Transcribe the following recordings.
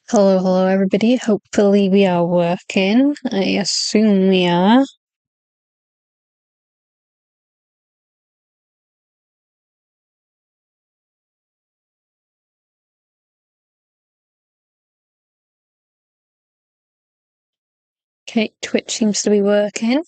Hello, everybody. Hopefully we are working. I assume we are. Okay, Twitch seems to be working.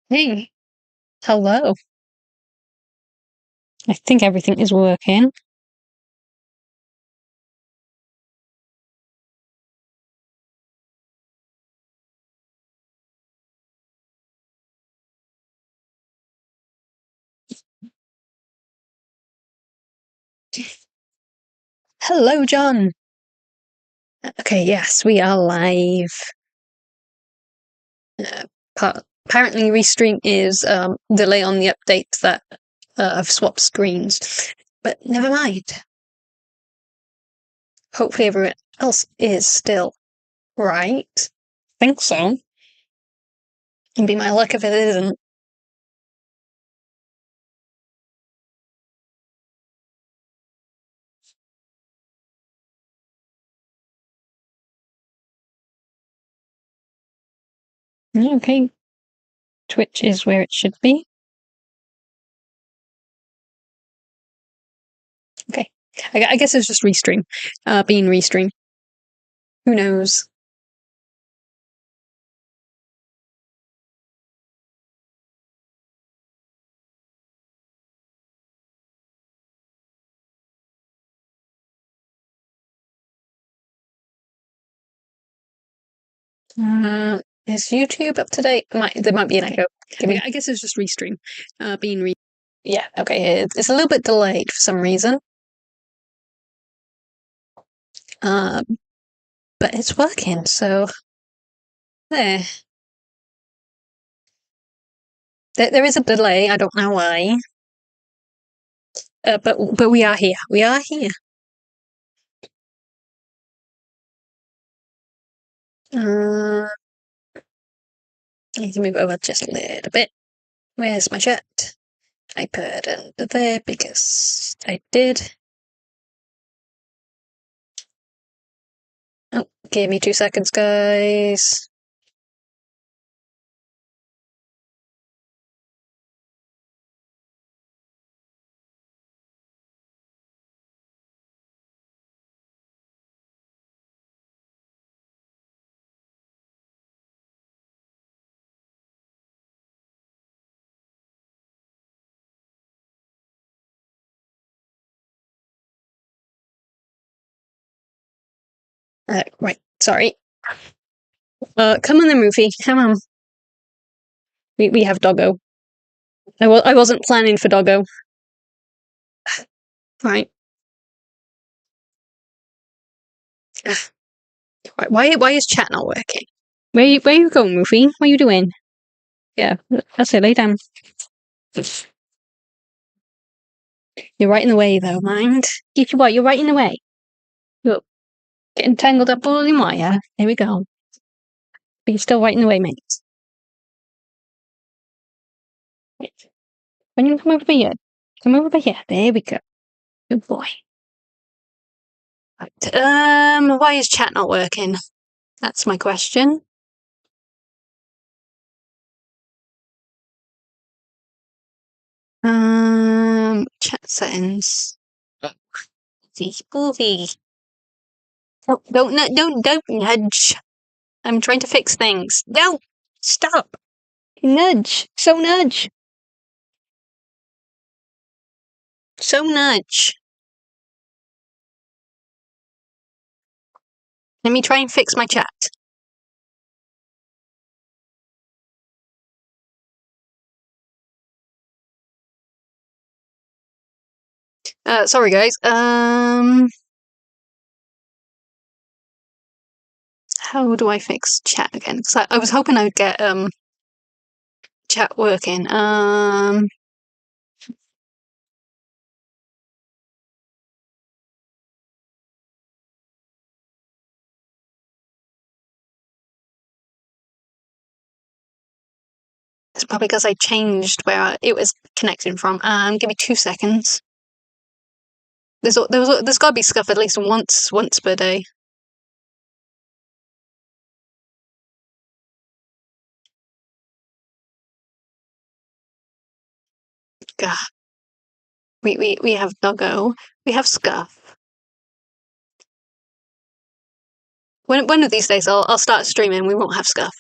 Hey, hello. I think everything is working. Hello, John. Okay, yes, we are live. Apparently, Restream is delay on the updates that have swapped screens, but never mind. Hopefully, everyone else is still right. Think so. It'd be my luck if it isn't. Okay, Twitch is where it should be. Okay, I guess it's just Restream, being Restream. Who knows? Is YouTube up to date? There might be an echo. I guess it's just Restream, being re. Yeah, okay, it's a little bit delayed for some reason. But it's working, so there. There is a delay. I don't know why. But we are here. We are here. I need to move over just a little bit. Where's my shirt? I put it under there because I did. Oh, give me 2 seconds, guys. Right, sorry. Come on then, Rufy. Come on. We have Doggo. I wasn't planning for Doggo. Right. Why is chat not working? Where you going, Rufy? What are you doing? Yeah, that's it. Lay down. You're right in the way, though. Mind. Keep you what? You're right in the way. Look, getting tangled up all in wire. There we go. But you're still right in the way, mate. When you come over here, come over here. There we go. Good boy. Right. Why is chat not working? That's my question. Chat settings. Spoofy. Don't nudge. I'm trying to fix things. No! Stop! Nudge! So nudge! So nudge. Let me try and fix my chat. Sorry guys. How do I fix chat again? Because I was hoping I would get chat working. It's probably because I changed where it was connecting from. Give me 2 seconds. There's got to be scuff at least once per day. Gah. We have doggo. We have scuff. One of these days I'll start streaming. We won't have scuff.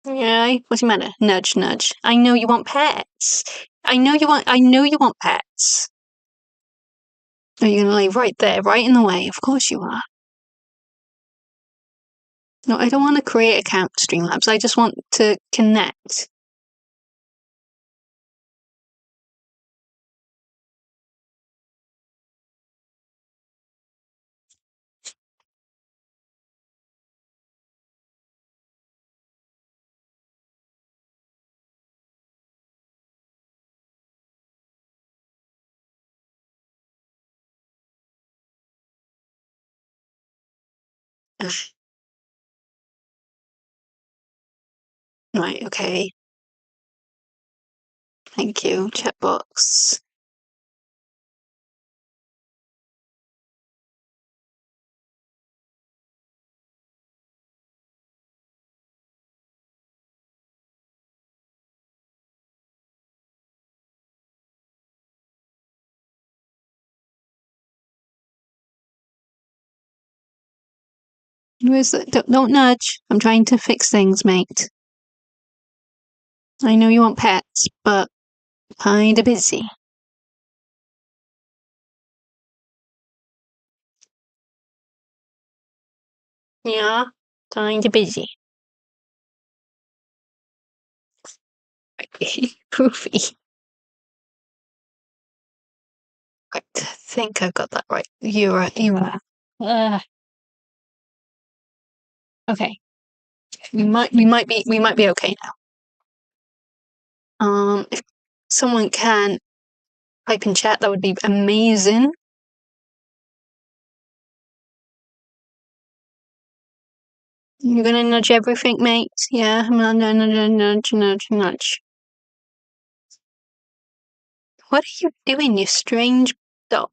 Yeah, what's the matter? Nudge, nudge. I know you want pets. I know you want pets. Are you gonna lay right there, right in the way? Of course you are. No, I don't want to create account Streamlabs. I just want to connect. Ugh. Right, okay. Thank you. Chat box. Where's the, don't nudge. I'm trying to fix things, mate. I know you want pets, but kinda busy. Yeah, kinda busy. Poofy. I think I've got that right. You are. Okay. We might be okay now. If someone can type in chat, that would be amazing. You're gonna nudge everything, mate? Yeah, I'm gonna nudge. What are you doing, you strange dog?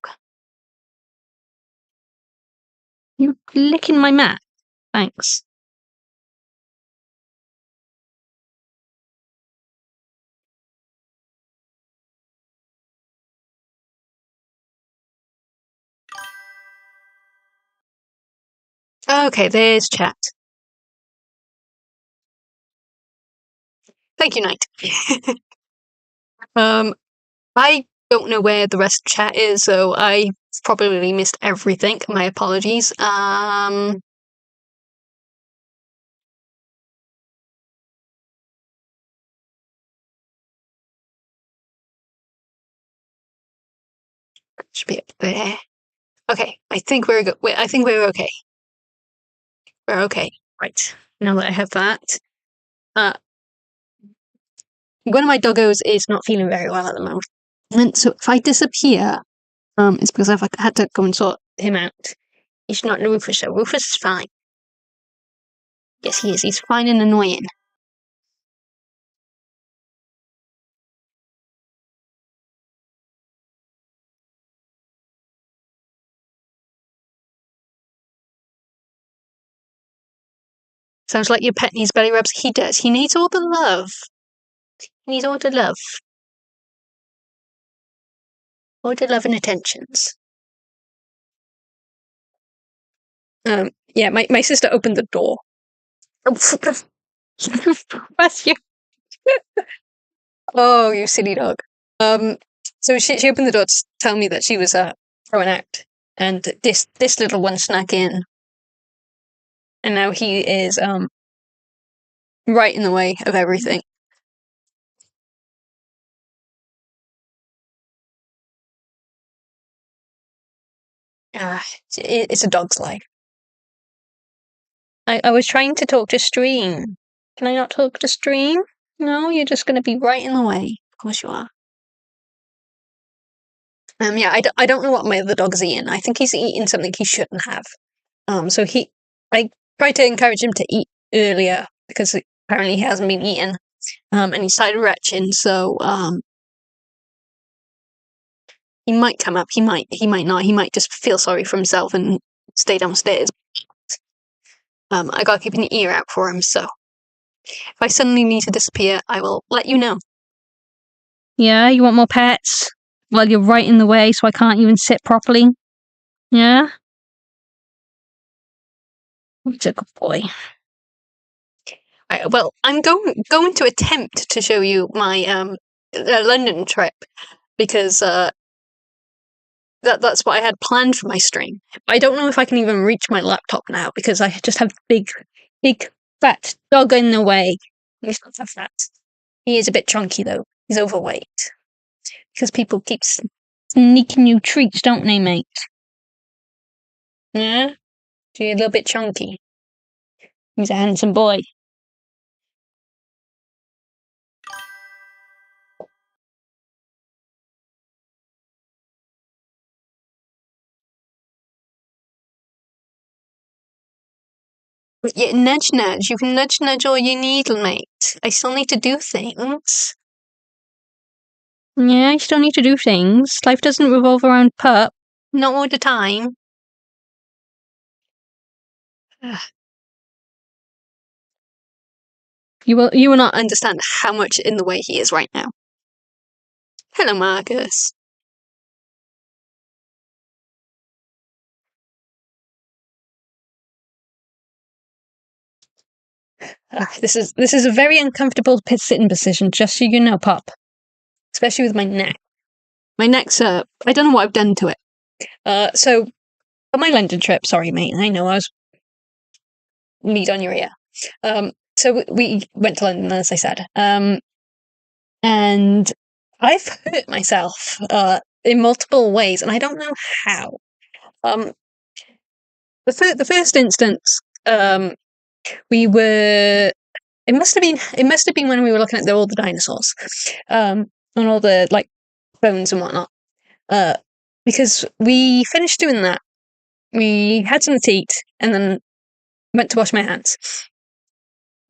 You licking my mat? Thanks. Okay, there's chat. Thank you, Knight. I don't know where the rest of chat is, so I probably missed everything. My apologies. Should be up there. Okay, I think we're good. I think we're okay. We're okay. Right. Now that I have that. One of my doggos is not feeling very well at the moment. And so if I disappear, it's because I've had to go and sort him out. He's not Rufus, so Rufus is fine. Yes, he is. He's fine and annoying. Sounds like your pet needs belly rubs. He does. He needs all the love. He needs all the love. All the love and attentions. Yeah, my sister opened the door. Bless you. Oh, you silly dog. So she opened the door to tell me that she was throwing out, and this little one snuck in, and now he is right in the way of everything. It's a dog's life. I was trying to talk to Stream. Can I not talk to Stream? No, you're just going to be right in the way. Of course you are. Yeah, I don't know what my other dog's eating. I think he's eating something he shouldn't have. So I tried to encourage him to eat earlier because apparently he hasn't been eating. And he started retching, so he might come up. He might not. He might just feel sorry for himself and stay downstairs. I gotta keep an ear out for him. So if I suddenly need to disappear, I will let you know. Yeah, you want more pets? Well, you're right in the way, so I can't even sit properly. Yeah? He's a good boy. Well, I'm going to attempt to show you my London trip because that's what I had planned for my stream. I don't know if I can even reach my laptop now because I just have big fat dog in the way. He's not that fat. He is a bit chunky though. He's overweight because people keep sneaking you treats, don't they, mate? Yeah, so you're a little bit chunky. He's a handsome boy. Yeah, nudge. You can nudge all you need, mate. I still need to do things. Yeah, you still need to do things. Life doesn't revolve around pup. Not all the time. You will not understand how much in the way he is right now. Hello, Marcus. This is a very uncomfortable sitting position, just so you know, Pop. Especially with my neck. My neck's I don't know what I've done to it. So on my London trip, sorry, mate. I know I was meat on your ear. So we went to London, as I said. And I've hurt myself in multiple ways, and I don't know how. The first instance, we were. It must have been when we were looking at all the dinosaurs, and all the like bones and whatnot. Because we finished doing that, we had some to eat, and then went to wash my hands.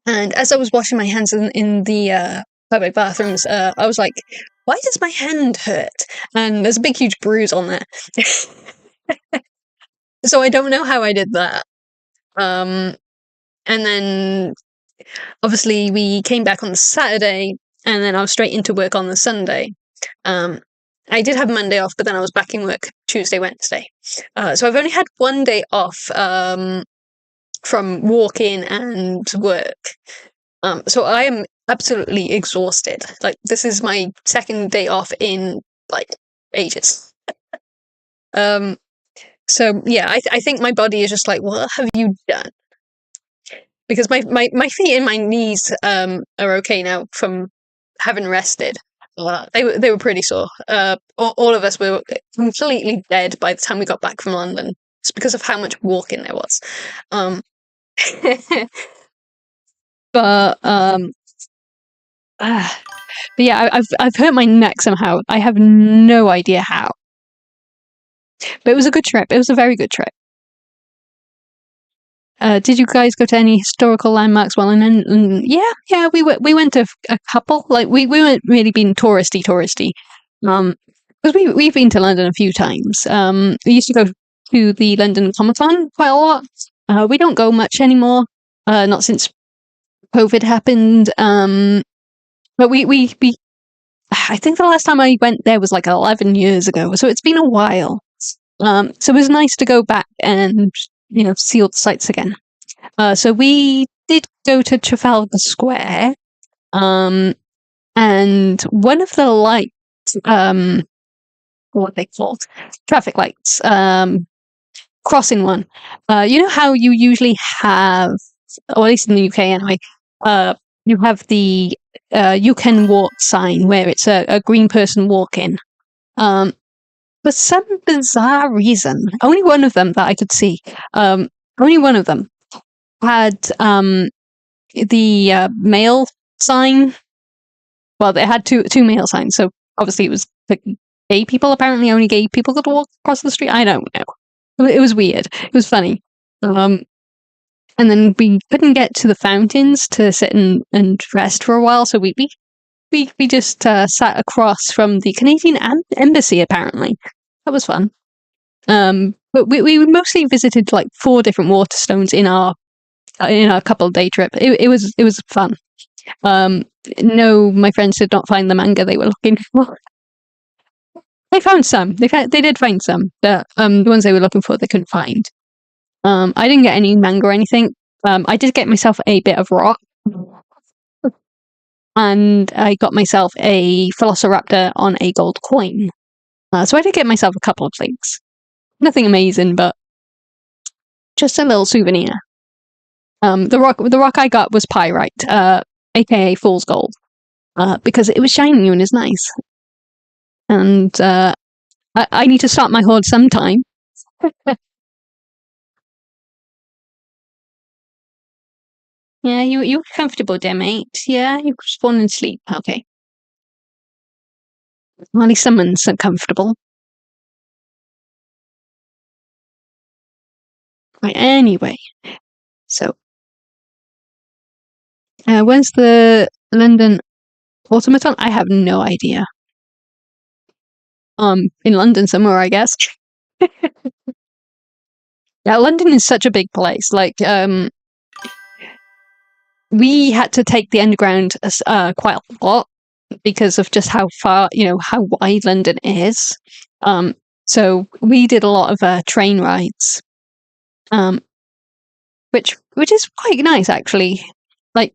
And as I was washing my hands in the public bathrooms, I was like, "Why does my hand hurt?" And there's a big, huge bruise on there. So I don't know how I did that. And then obviously we came back on the Saturday, and then I was straight into work on the Sunday. I did have Monday off, but then I was back in work Tuesday, Wednesday. So I've only had one day off from walking and work. So I am absolutely exhausted. Like, this is my second day off in like ages. So yeah, I think my body is just like, what have you done? Because my feet and my knees are okay now from having rested. They were pretty sore. All of us were completely dead by the time we got back from London. It's because of how much walking there was. But yeah, I've hurt my neck somehow. I have no idea how. But it was a good trip. It was a very good trip. Did you guys go to any historical landmarks while in London? Yeah, we went to a couple. Like we weren't really being touristy. Because we've been to London a few times. We used to go to the London Comic Con quite a lot. We don't go much anymore. not since COVID happened. But we I think the last time I went there was like 11 years ago, so it's been a while. So it was nice to go back and, see all the sights again. So we did go to Trafalgar Square, and one of the lights, what are they called? Traffic lights, crossing one. You know how you usually have, or at least in the UK anyway, you have the you can walk sign where it's a green person walking. For some bizarre reason, only one of them that I could see, only one of them had the male sign. Well, they had two male signs, so obviously it was for gay people. Apparently, only gay people could walk across the street. I don't know. It was weird. It was funny. And then we couldn't get to the fountains to sit and rest for a while, so we just sat across from the Canadian embassy. Apparently, that was fun. But we mostly visited like 4 different Waterstones in our couple day trip. It was fun. No, my friends did not find the manga they were looking for. They found some. They did find some. The ones they were looking for, they couldn't find. I didn't get any manga or anything. I did get myself a bit of rock, and I got myself a Velociraptor on a gold coin. So I did get myself a couple of things. Nothing amazing, but just a little souvenir. The rock I got was pyrite, aka fool's gold, because it was shiny and is nice. And I need to start my hoard sometime. Yeah, you're comfortable there, mate. Yeah, you just fall and sleep. Okay. Well, at least someone's comfortable. Right, anyway. So, when's the London Automaton? I have no idea. In London somewhere, I guess. Yeah, London is such a big place. Like, we had to take the underground quite a lot because of just how far, how wide London is. So we did a lot of train rides, which is quite nice actually. Like,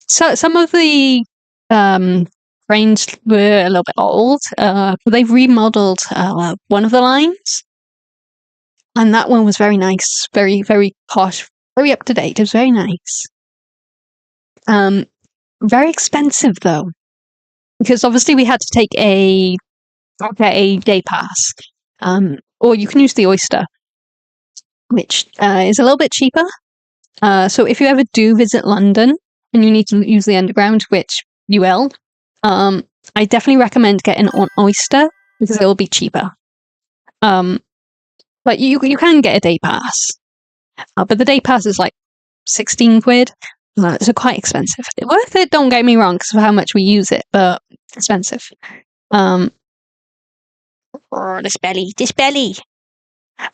so some of the trains were a little bit old, but they've remodeled one of the lines, and that one was very nice, very very posh, very up to date. It was very nice. Very expensive though, because obviously we had to take a day pass, or you can use the Oyster, which is a little bit cheaper. So if you ever do visit London and you need to use the underground, which you will, I definitely recommend getting on Oyster because it will be cheaper. But you can get a day pass, but the day pass is like 16 quid. So quite expensive. Worth it, don't get me wrong, because of how much we use it, but expensive. Oh, this belly.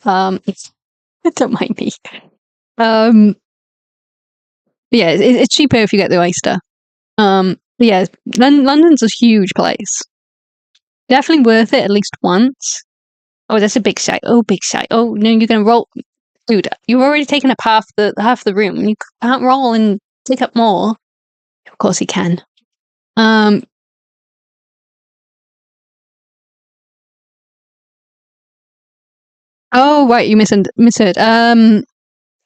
Don't mind me. Yeah, it's cheaper if you get the Oyster. Yeah, London's a huge place. Definitely worth it at least once. Oh, that's a big site. Oh, big site. Oh no, you're gonna roll, dude. You've already taken up half the room. You can't roll and take up more. Of course you can. Oh right, you misheard. I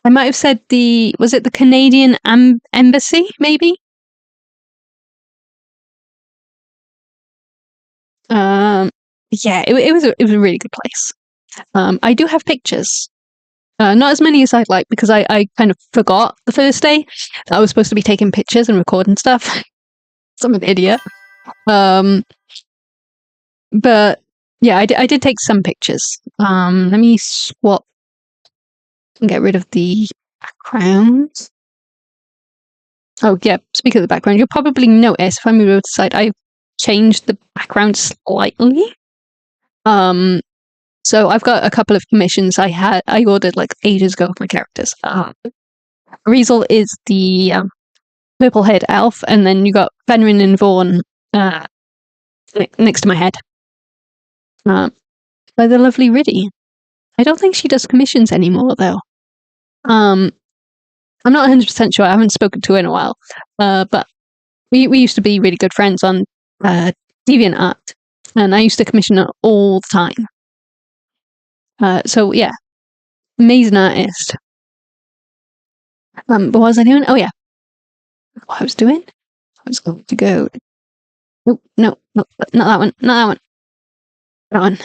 might have said was it the Canadian embassy, maybe? Yeah, it was a really good place. I do have pictures. Not as many as I'd like because I kind of forgot the first day that I was supposed to be taking pictures and recording stuff. I'm an idiot. But yeah, I did take some pictures. Let me swap and get rid of the background. Oh yeah, speaking of the background, you'll probably notice if I move over to the side, I've changed the background slightly. So I've got a couple of commissions I ordered like ages ago for my characters. Riesel is the purple-haired elf, and then you got Fenrir and Vaughn next to my head. By the lovely Riddy. I don't think she does commissions anymore, though. I'm not 100% sure. I haven't spoken to her in a while. But we used to be really good friends on DeviantArt, and I used to commission her all the time. So yeah, amazing artist. What was I doing? Oh yeah, what I was doing? I was going to go. Oh, no, not that one. Not that one. That one.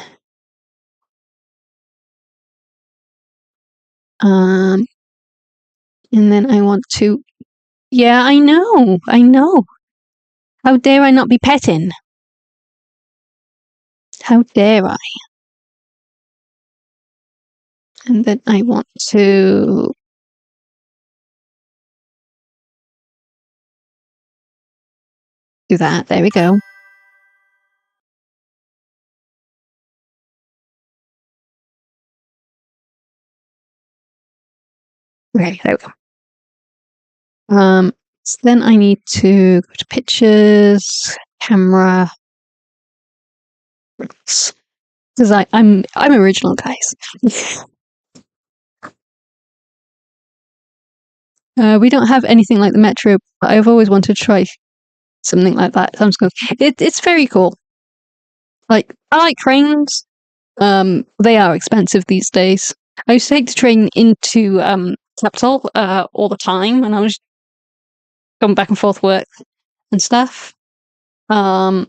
And then I want to. Yeah, I know. I know. How dare I not be petting? How dare I? And then I want to do that. There we go. Okay, there we go. So then I need to go to pictures, camera, because I'm original, guys. We don't have anything like the Metro, but I've always wanted to try something like that. So I'm just going. It's very cool. Like I like trains. They are expensive these days. I used to take the train into Capital all the time, and I was going back and forth work and stuff. But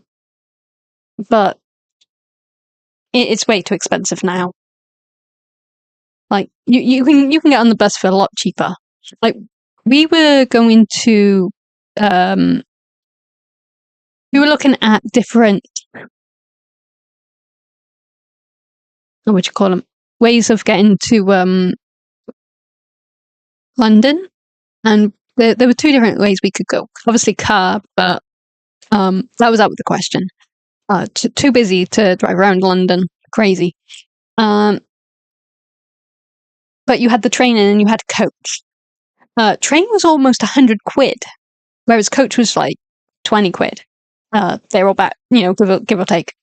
it's way too expensive now. Like you can get on the bus for a lot cheaper. Like we were going to we were looking at different what you call them ways of getting to London, and there were two different ways we could go. Obviously car, but that was out of the question. Too busy to drive around London. Crazy. But you had the train and you had coach. Train was almost 100 quid, whereas coach was like 20 quid. They're all back, give or take.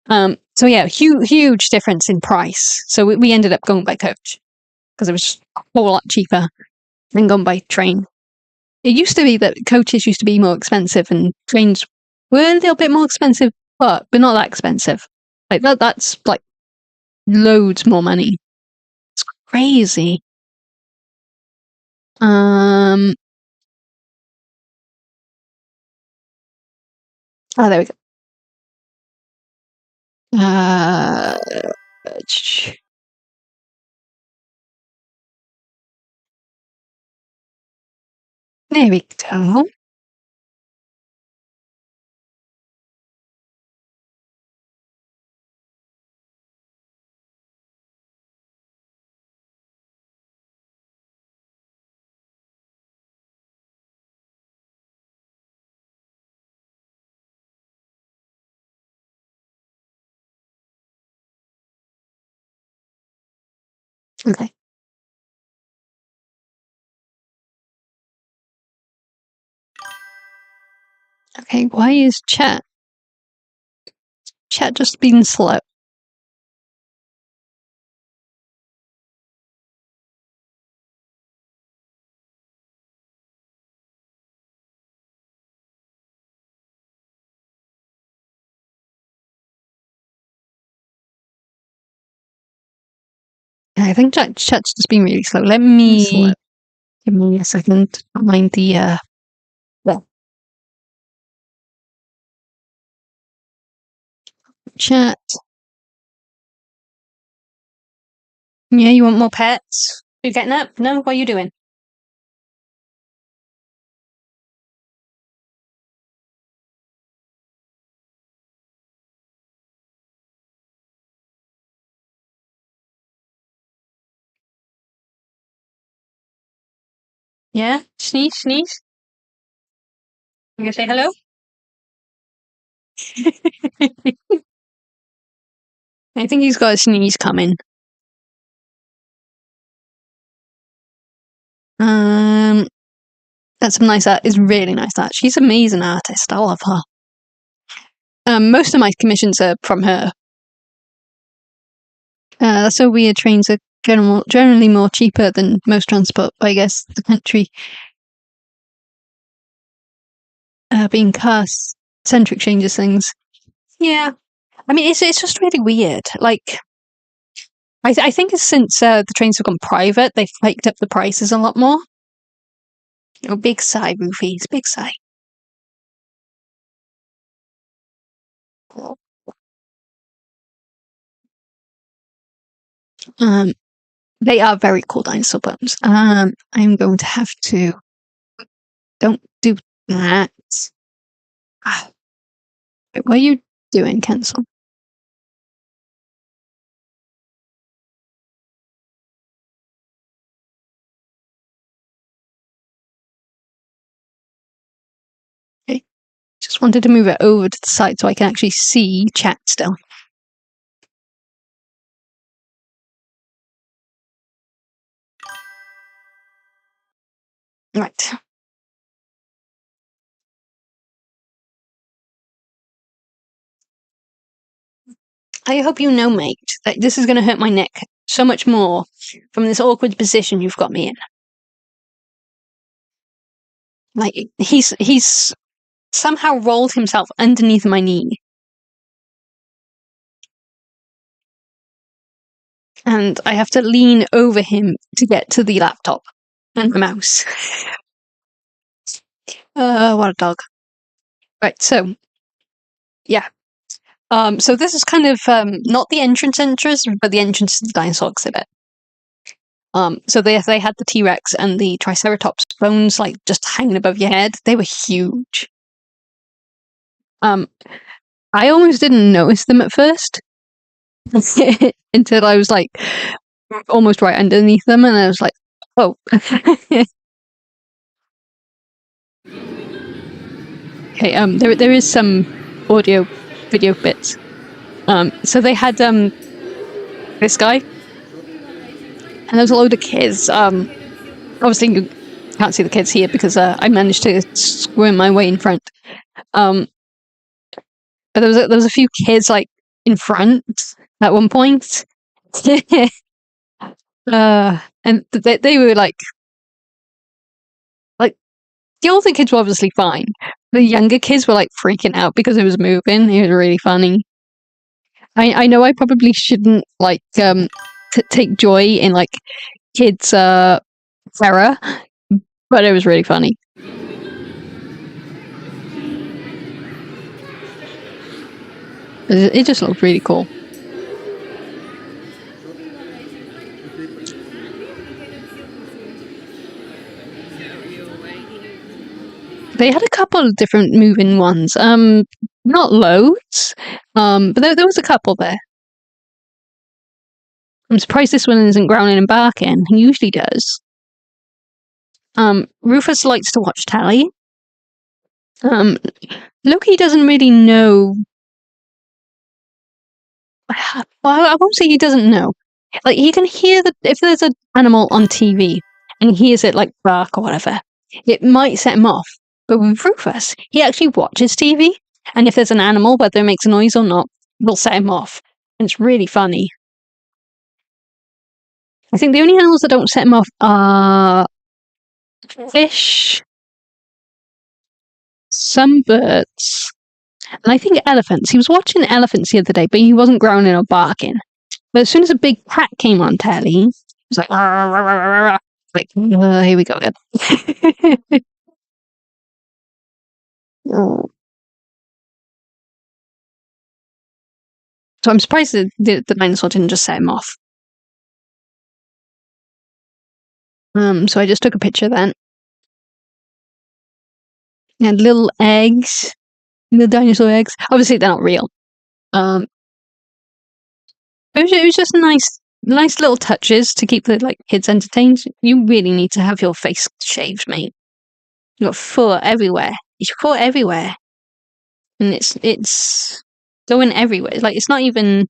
So yeah, huge difference in price. So we ended up going by coach because it was a whole lot cheaper than going by train. It used to be that coaches used to be more expensive and trains were a little bit more expensive, but not that expensive. Like that's like loads more money. It's crazy. Oh, there we go. There we go. Okay. Okay, why is chat just being slow? I think chat's just been really slow. Let me give me a second. I'll mind the chat. Yeah, you want more pets? You getting up? No, what are you doing? Yeah, sneeze. You gonna say hello? I think he's got a sneeze coming. That's some nice art. It's really nice art. She's an amazing artist. I love her. Most of my commissions are from her. So weird. Trains are generally more cheaper than most transport, I guess the country being car-centric changes things. Yeah. I mean, it's just really weird. Like, I think it's since the trains have gone private, they've hiked up the prices a lot more. Oh, big sigh, Roofies, big sigh. They are very cool dinosaur bones. I'm going to have to. Don't do that. Ah, what are you doing, Cancel? Okay. Just wanted to move it over to the side so I can actually see chat still. Right. I hope you know, mate, that this is going to hurt my neck so much more from this awkward position you've got me in. Like, he's somehow rolled himself underneath my knee. And I have to lean over him to get to the laptop and the mouse. What a dog. Right, so, yeah. So this is kind of, not the entrance, but the entrance to the dinosaur exhibit. So they had the T-Rex and the Triceratops bones, like, just hanging above your head. They were huge. I almost didn't notice them at first. Until I was, like, almost right underneath them, and I was like, oh. Okay, there is some audio, video bits. So they had, this guy, and there was a load of kids. Obviously you can't see the kids here because I managed to squirm my way in front. But there was a few kids like in front at one point. And they were like the older kids were obviously fine. The younger kids were like freaking out because it was moving. It was really funny. I know I probably shouldn't like take joy in like kids terror, but it was really funny. It just looked really cool. They had a couple of different moving ones. Not loads, but there was a couple there. I'm surprised this one isn't growling and barking. He usually does. Rufus likes to watch telly. Loki doesn't really know. Well, I won't say he doesn't know. Like, he can hear if there's an animal on TV and he hears it like bark or whatever, it might set him off. But with Rufus, he actually watches TV, and if there's an animal, whether it makes a noise or not, it'll set him off. And it's really funny. I think the only animals that don't set him off are fish, some birds, and I think elephants. He was watching elephants the other day, but he wasn't growling or barking. But as soon as a big cat came on telly, he was like, "Rah, rah, rah, rah, rah." Like, here we go again. So I'm surprised the dinosaur didn't just set him off. So I just took a picture then. And little eggs, little dinosaur eggs. Obviously, they're not real. It was just nice little touches to keep the like kids entertained. You really need to have your face shaved, mate. You got fur everywhere. It's fur everywhere, and it's going everywhere. Like it's not even.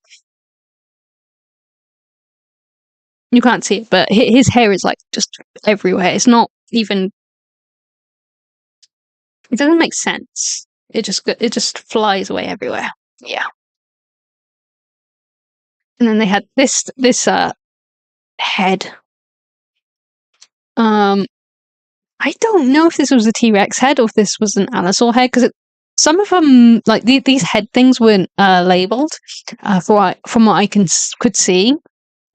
You can't see it, but his hair is like just everywhere. It's not even It doesn't make sense. It just flies away everywhere. Yeah. And then they had this head. I don't know if this was a T-Rex head or if this was an Allosaur head, because some of them, like these head things, weren't labeled. From what I could see,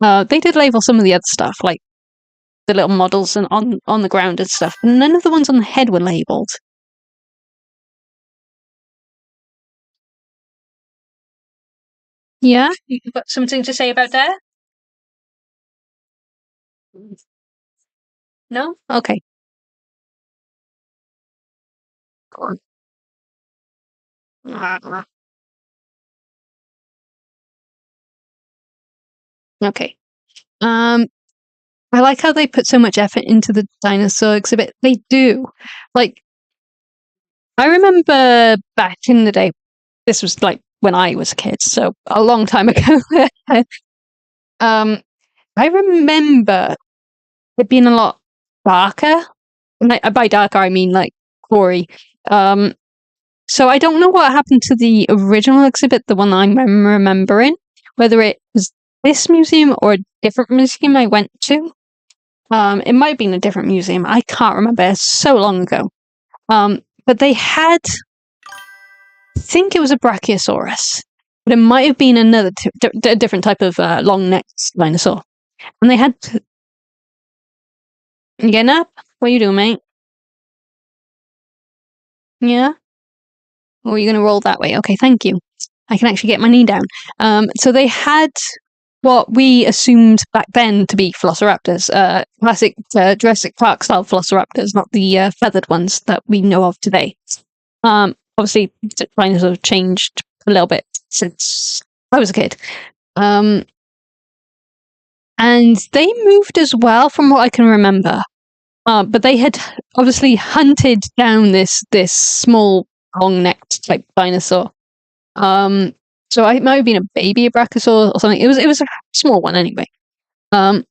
they did label some of the other stuff, like the little models and on the ground and stuff. But none of the ones on the head were labeled. Yeah, you got something to say about that? No? Okay. Go on. Okay. I like how they put so much effort into the dinosaur exhibit. They do. Like, I remember back in the day, this was like when I was a kid, so a long time ago. I remember it being a lot darker. And by darker, I mean like gory. So I don't know what happened to the original exhibit, the one I'm remembering, whether it was this museum or a different museum I went to. It might have been a different museum. I can't remember. It's so long ago. But they had, I think it was a Brachiosaurus, but it might have been another a different type of long-necked dinosaur. And they had. You getting up? What are you doing, mate? Yeah? Or are you going to roll that way? Okay, thank you. I can actually get my knee down. So they had what we assumed back then to be Velociraptors, classic Jurassic Park style Velociraptors, not the feathered ones that we know of today. Obviously, dinosaurs have changed a little bit since I was a kid. And they moved as well, from what I can remember. But they had obviously hunted down this small, long-necked type dinosaur. So it might have been a baby brachiosaur or something. It was a small one anyway. And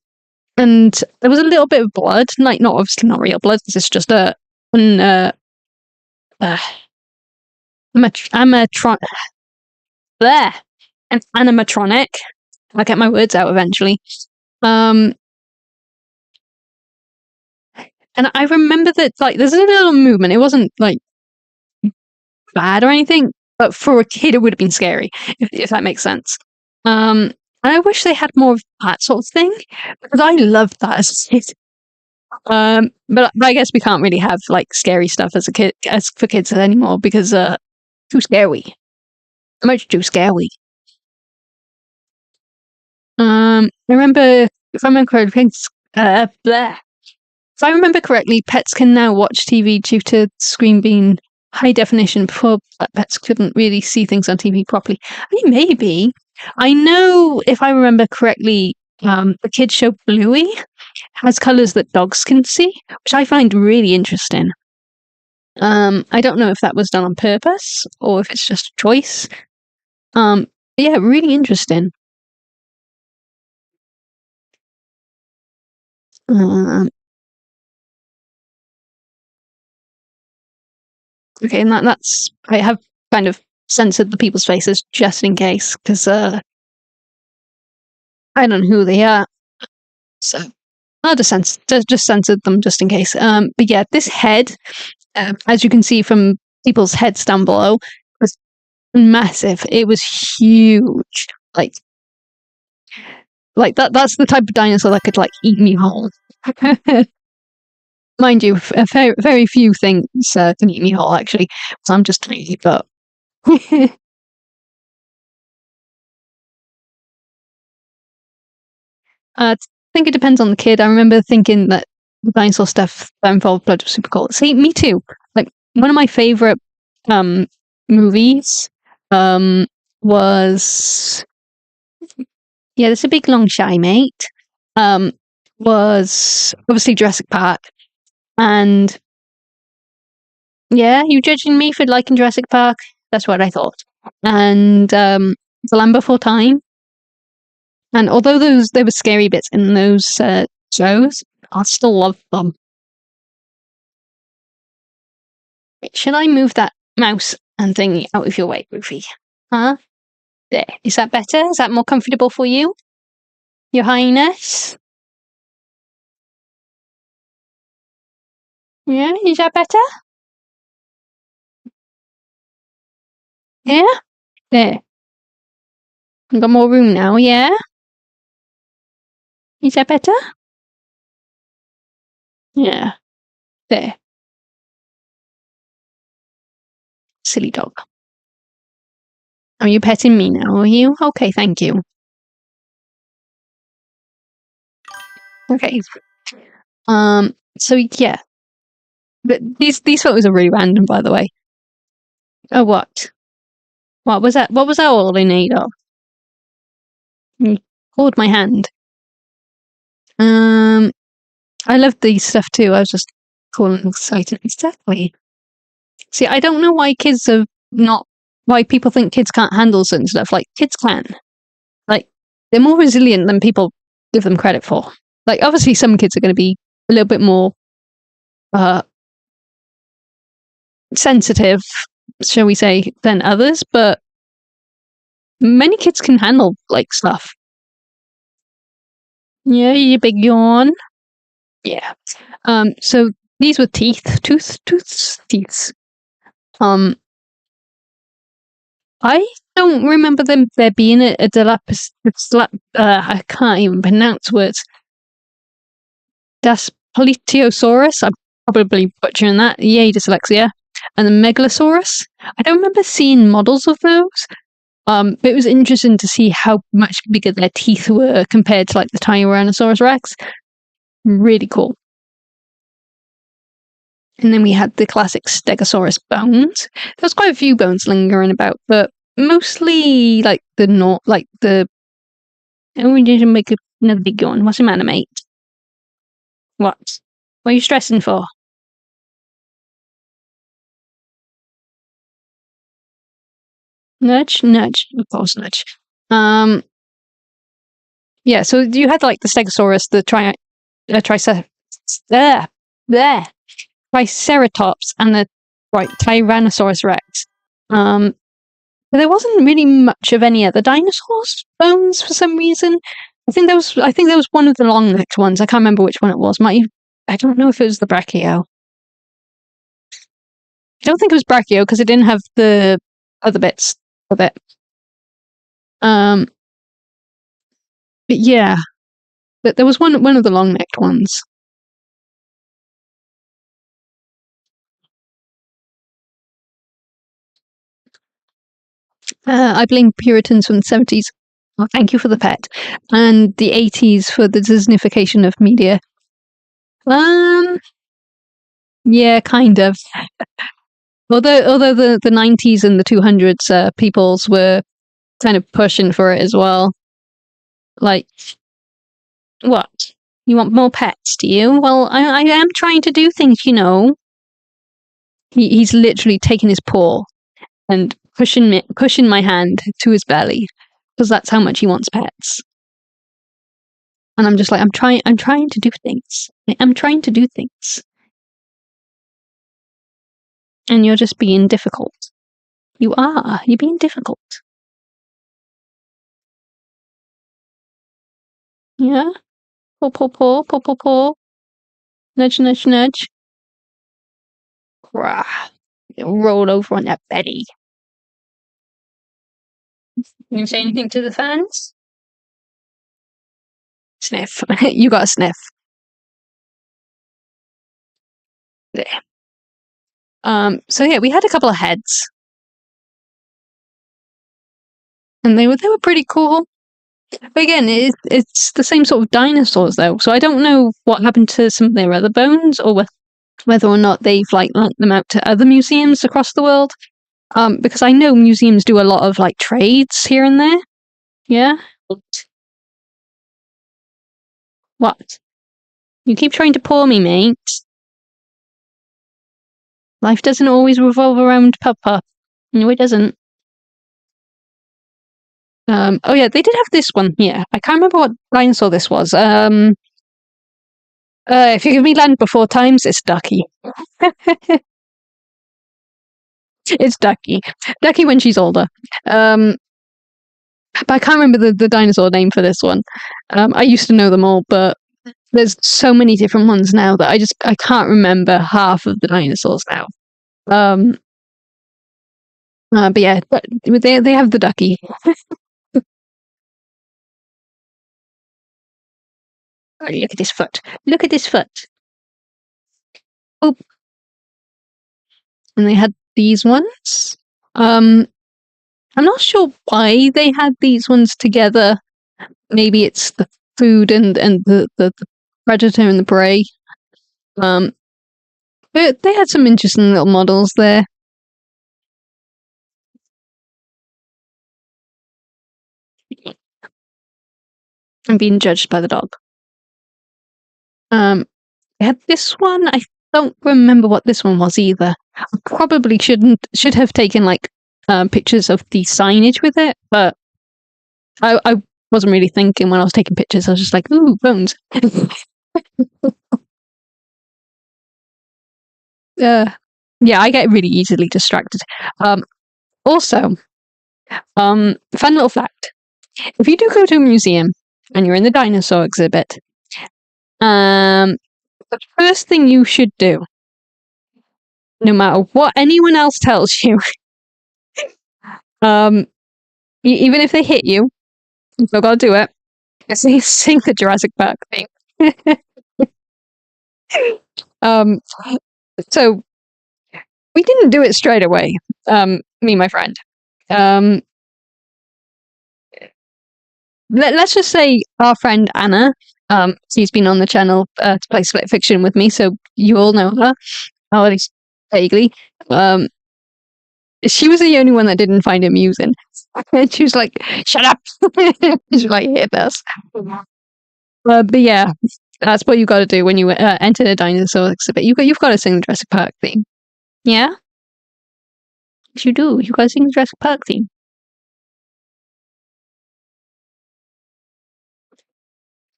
there was a little bit of blood, like not obviously not real blood. It's just an animatronic. I'll get my words out eventually. And I remember that like there's a little movement. It wasn't like bad or anything, but for a kid it would have been scary, if that makes sense. And I wish they had more of that sort of thing, because I loved that as a kid. But I guess we can't really have like scary stuff as for kids anymore, because too scary. Much too scary. I remember, if I remember correctly, if I remember correctly, pets can now watch TV due to the screen being high definition. Before, pets couldn't really see things on TV properly. I mean, maybe. I know, if I remember correctly, the kids show Bluey has colours that dogs can see, which I find really interesting. I don't know if that was done on purpose or if it's just a choice. Yeah, really interesting. Okay, and that's I have kind of censored the people's faces just in case, because I don't know who they are. So I'll just censored them just in case. But yeah, this head, as you can see from people's heads down below, was massive. It was huge. Like that's the type of dinosaur that could like eat me whole. Mind you, very few things can eat me whole, actually. So I'm just tiny, but I think it depends on the kid. I remember thinking that the dinosaur stuff that involved blood was super cool. See, me too. Like, one of my favorite movies was, yeah, there's a big long shy mate. Was obviously Jurassic Park. And yeah, you judging me for liking Jurassic Park? That's what I thought. And The Land Before Time. And although there were scary bits in those shows, I still love them. Right, should I move that mouse and thingy out of your way, Rufy? Huh? There. Is that better? Is that more comfortable for you? Your Highness? Yeah, is that better? Yeah? There. I've got more room now, yeah? Is that better? Yeah. There. Silly dog. Are you petting me now, are you? Okay, thank you. Okay. So yeah. But these photos are really random, by the way. Oh, what? What was that? What was that all in aid of? You hold my hand. I love these stuff too. I was just calling excited. Exactly. See, I don't know why kids are not. Why people think kids can't handle certain stuff. Like kids can. Like they're more resilient than people give them credit for. Like obviously, some kids are going to be a little bit more sensitive, shall we say, than others, but many kids can handle like stuff. Yeah, you big yawn. Yeah. So these were teeth. Teeth. I don't remember there being a I can't even pronounce words. Dasplitiosaurus. I'm probably butchering that. Yay, dyslexia. And the Megalosaurus. I don't remember seeing models of those. But it was interesting to see how much bigger their teeth were compared to like the Tyrannosaurus Rex. Really cool. And then we had the classic Stegosaurus bones. There's quite a few bones lingering about, but mostly like the. Oh, we didn't make another big one. What's the matter, mate? What? What are you stressing for? Nudge, nudge, of course, nudge. Yeah. So you had like the Stegosaurus, the Triceratops, and the Tyrannosaurus Rex. But there wasn't really much of any other dinosaurs bones for some reason. I think there was one of the long necked ones. I can't remember which one it was. I don't know if it was the Brachio. I don't think it was Brachio because it didn't have the other bits of it. But yeah, but there was one of the long necked ones. I blame Puritans from the 70s. Oh, thank you for the pet. And the 80s for the Disneyfication of media. Yeah, kind of. Although the 90s and the 200s peoples were kind of pushing for it as well. Like, what? You want more pets, do you? Well, I am trying to do things, you know. He's literally taking his paw and pushing my hand to his belly because that's how much he wants pets. And I'm just like, I'm trying to do things. I'm trying to do things. And you're just being difficult. You are. You're being difficult. Yeah? Paw. Nudge, nudge, nudge. Rah. Roll over on that Betty. You say anything to the fans? Sniff. You got a sniff. There. So yeah, we had a couple of heads. And they were pretty cool. But again, it's the same sort of dinosaurs though, so I don't know what happened to some of their other bones or whether or not they've like lent them out to other museums across the world. Because I know museums do a lot of like trades here and there. Yeah. What? You keep trying to paw me, mate. Life doesn't always revolve around Papa. No, it doesn't. Oh yeah, they did have this one here. I can't remember what dinosaur this was. If you give me land before times, it's Ducky. It's Ducky. Ducky when she's older. But I can't remember the dinosaur name for this one. I used to know them all, but there's so many different ones now that I can't remember half of the dinosaurs now. But yeah, they have the Ducky. Oh, look at this foot. Look at this foot. Oh. And they had these ones. I'm not sure why they had these ones together. Maybe it's the food and the predator and the prey. But they had some interesting little models there. I'm being judged by the dog. I had this one. I don't remember what this one was either. I probably should have taken like pictures of the signage with it, but I wasn't really thinking when I was taking pictures. I was just like, ooh, bones. Yeah, I get really easily distracted. Also, fun little fact: if you do go to a museum and you're in the dinosaur exhibit, the first thing you should do, no matter what anyone else tells you, even if they hit you, you still gotta do it. Sing the Jurassic Park thing. So we didn't do it straight away. Me and my friend. Let's just say our friend Anna. She's been on the channel to play Split Fiction with me, so you all know her, or at least vaguely. She was the only one that didn't find it amusing. And she was like, "Shut up!" She's like, "Hit this." But yeah, that's what you got to do when you enter the dinosaur exhibit. You've got to sing the Jurassic Park theme. Yeah, yes, you do. You got to sing the Jurassic Park theme.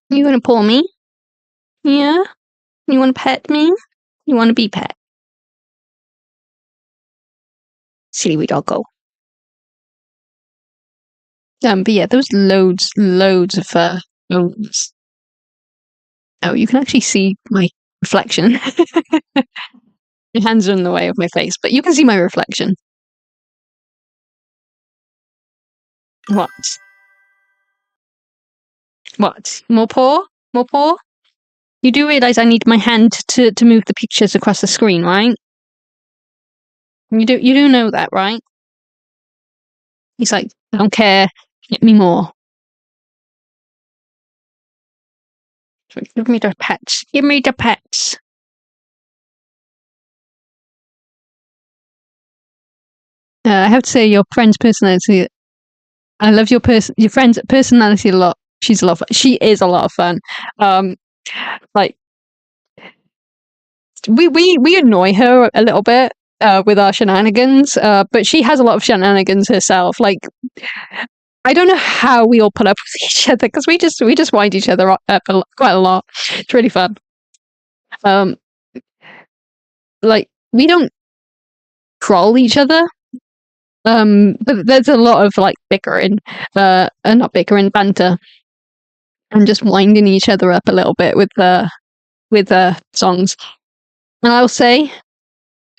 You gonna pull me? Yeah. You want to pet me? You want to be pet? Silly wee doggo. But yeah, there was loads of bones. Oh, you can actually see my reflection. Your hands are in the way of my face, but you can see my reflection. What? What? More paw? More paw? You do realise I need my hand to move the pictures across the screen, right? You do know that, right? He's like, I don't care. Get me more. Give me the pets. Give me the pets. I have to say, your friend's personality. I love your friend's personality a lot. She's a lot. She is a lot of fun. Like we annoy her a little bit with our shenanigans, but she has a lot of shenanigans herself. Like I don't know how we all put up with each other because we just wind each other up quite a lot. It's really fun. Like we don't troll each other. But there's a lot of like bickering, not bickering, banter, and just winding each other up a little bit with songs. And I'll say,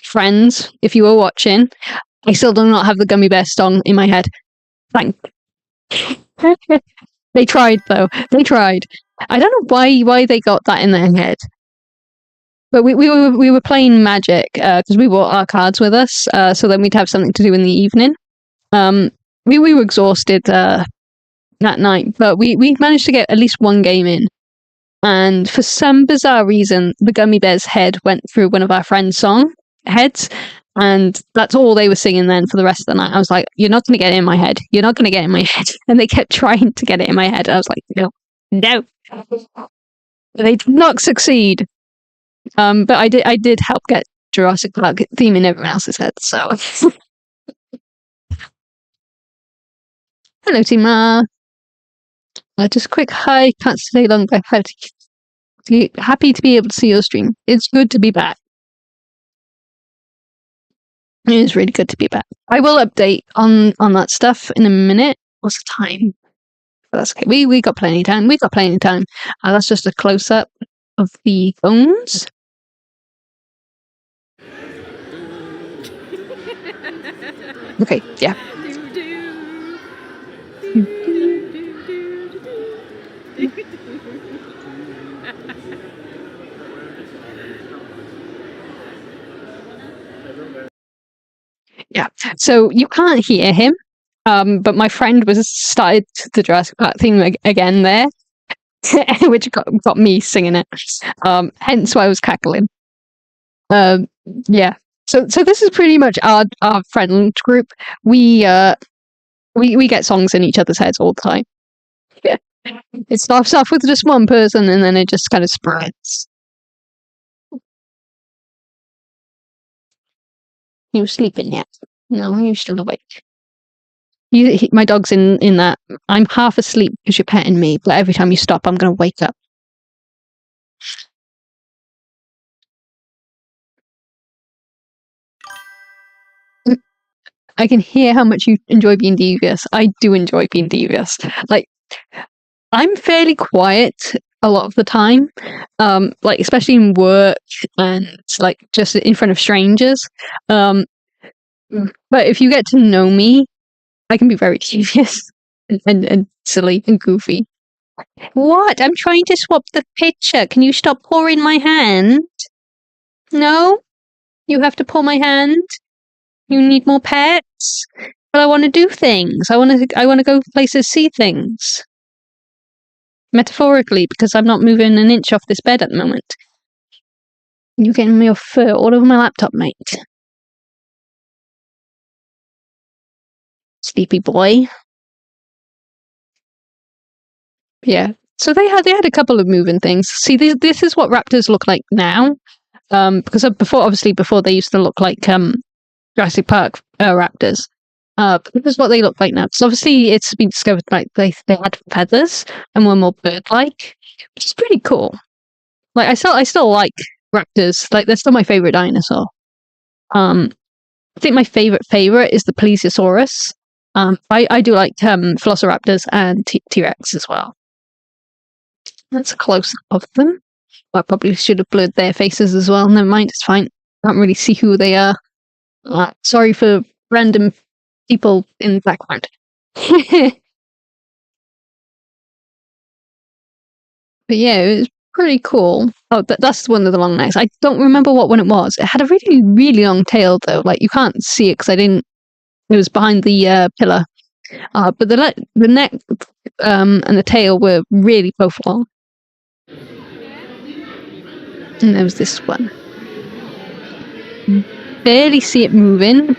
friends, if you were watching, I still do not have the Gummy Bear song in my head. Thank. They tried though. They tried. I don't know why they got that in their head. But we were playing Magic because we brought our cards with us, so then we'd have something to do in the evening. We were exhausted that night, but we managed to get at least one game in. And for some bizarre reason, the Gummy Bear's head went through one of our friends' song heads, and that's all they were singing then for the rest of the night. I was like, "You're not going to get it in my head. You're not going to get it in my head." And they kept trying to get it in my head. I was like, "No." They did not succeed. But I did help get Jurassic Park theme in everyone else's head. So, hello, Tima. Just a quick hi. Can't stay long, but happy to be able to see your stream. It's good to be back. It is really good to be back. I will update on that stuff in a minute. What's the time? That's okay. We got plenty of time. We got plenty of time. That's just a close up of the phones. Okay, yeah. Yeah. So you can't hear him. But my friend was started the Jurassic Park theme again there, which got me singing it. Hence why I was cackling. Yeah. So this is pretty much our friend group. We get songs in each other's heads all the time. Yeah. It starts off with just one person and then it just kind of spreads. You sleeping yet? No, you're still awake. My dog's in that. I'm half asleep because you're petting me, but every time you stop, I'm going to wake up. I can hear how much you enjoy being devious. I do enjoy being devious. Like, I'm fairly quiet a lot of the time, like especially in work and like just in front of strangers. But if you get to know me, I can be very devious and silly and goofy. What? I'm trying to swap the picture. Can you stop pouring my hand? No? You have to pull my hand? You need more pets? But I want to do things. I want to go places, see things. Metaphorically, because I'm not moving an inch off this bed at the moment. You're getting your fur all over my laptop, mate. Sleepy boy. Yeah. So they had a couple of moving things. See, this is what raptors look like now. Because before they used to look like Jurassic Park raptors. But this is what they look like now. Because obviously it's been discovered like they had feathers and were more bird-like, which is pretty cool. Like I still like raptors. Like they're still my favorite dinosaur. I think my favorite is the Plesiosaurus. I do like Velociraptors and T-Rex as well. That's a close up of them. I probably should have blurred their faces as well. Never mind, it's fine. Can't really see who they are. Sorry for random people in the background. But yeah, it was pretty cool. Oh, that's one of the long necks. I don't remember what one it was. It had a really, really long tail though. Like you can't see it because I didn't. It was behind the pillar. But the neck and the tail were really both long. And there was this one. Barely see it moving.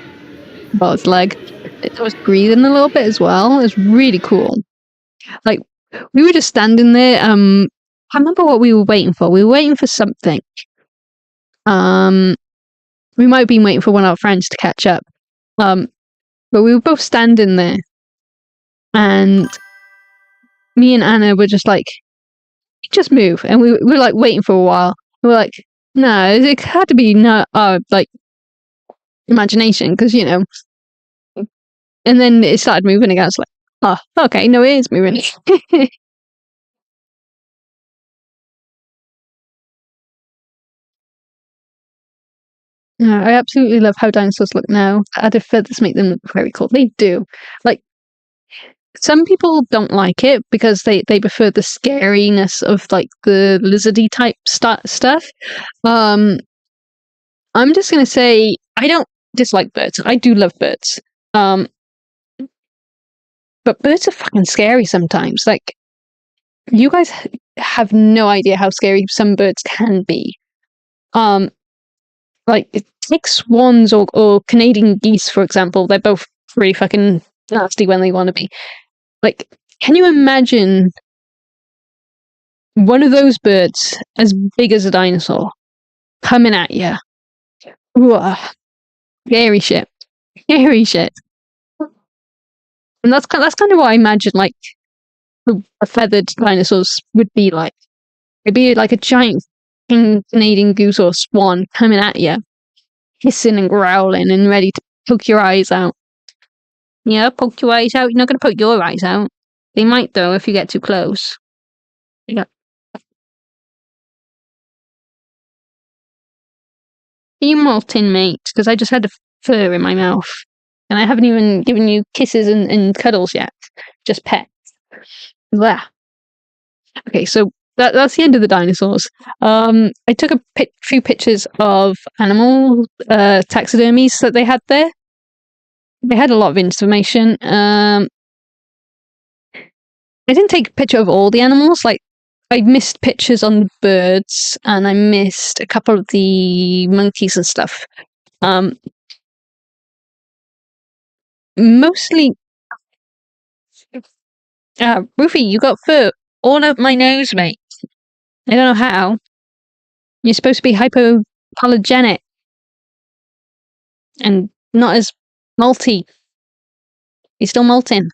Well, its leg. It was breathing a little bit as well. It was really cool. Like we were just standing there. I remember what we were waiting for. We were waiting for something. We might have been waiting for one of our friends to catch up. But we were both standing there, and me and Anna were just like, "Just move," and we were like waiting for a while. We were like, "No, it had to be like imagination," because you know. And then it started moving again. I was like, "Oh, okay, no, it is moving." I absolutely love how dinosaurs look now. Added feathers make them look very cool. They do. Like, some people don't like it because they prefer the scariness of like the lizardy type stuff. I'm just gonna say I don't dislike birds. I do love birds. But birds are fucking scary sometimes. Like, you guys have no idea how scary some birds can be. Like take swans or Canadian geese, for example. They're both pretty fucking nasty when they want to be. Like, can you imagine one of those birds as big as a dinosaur coming at you? Scary shit. Scary shit. And that's kind of what I imagine like a feathered dinosaurs would be like. It'd be like a giant Canadian goose or swan coming at you. hissing and growling and ready to poke your eyes out. Yeah, poke your eyes out. You're not going to poke your eyes out. They might, though, if you get too close. Yeah. Are you molting, mate? Because I just had a fur in my mouth. And I haven't even given you kisses and cuddles yet. Just pets. Blah. Okay, so that's the end of the dinosaurs. I took a few pictures of animal taxidermies that they had there. They had a lot of information. I didn't take a picture of all the animals. Like, I missed pictures on the birds, and I missed a couple of the monkeys and stuff. Mostly, Rufy, you got fur all over my nose, mate. I don't know how. You're supposed to be hypoallergenic and not as malty. You're still molting.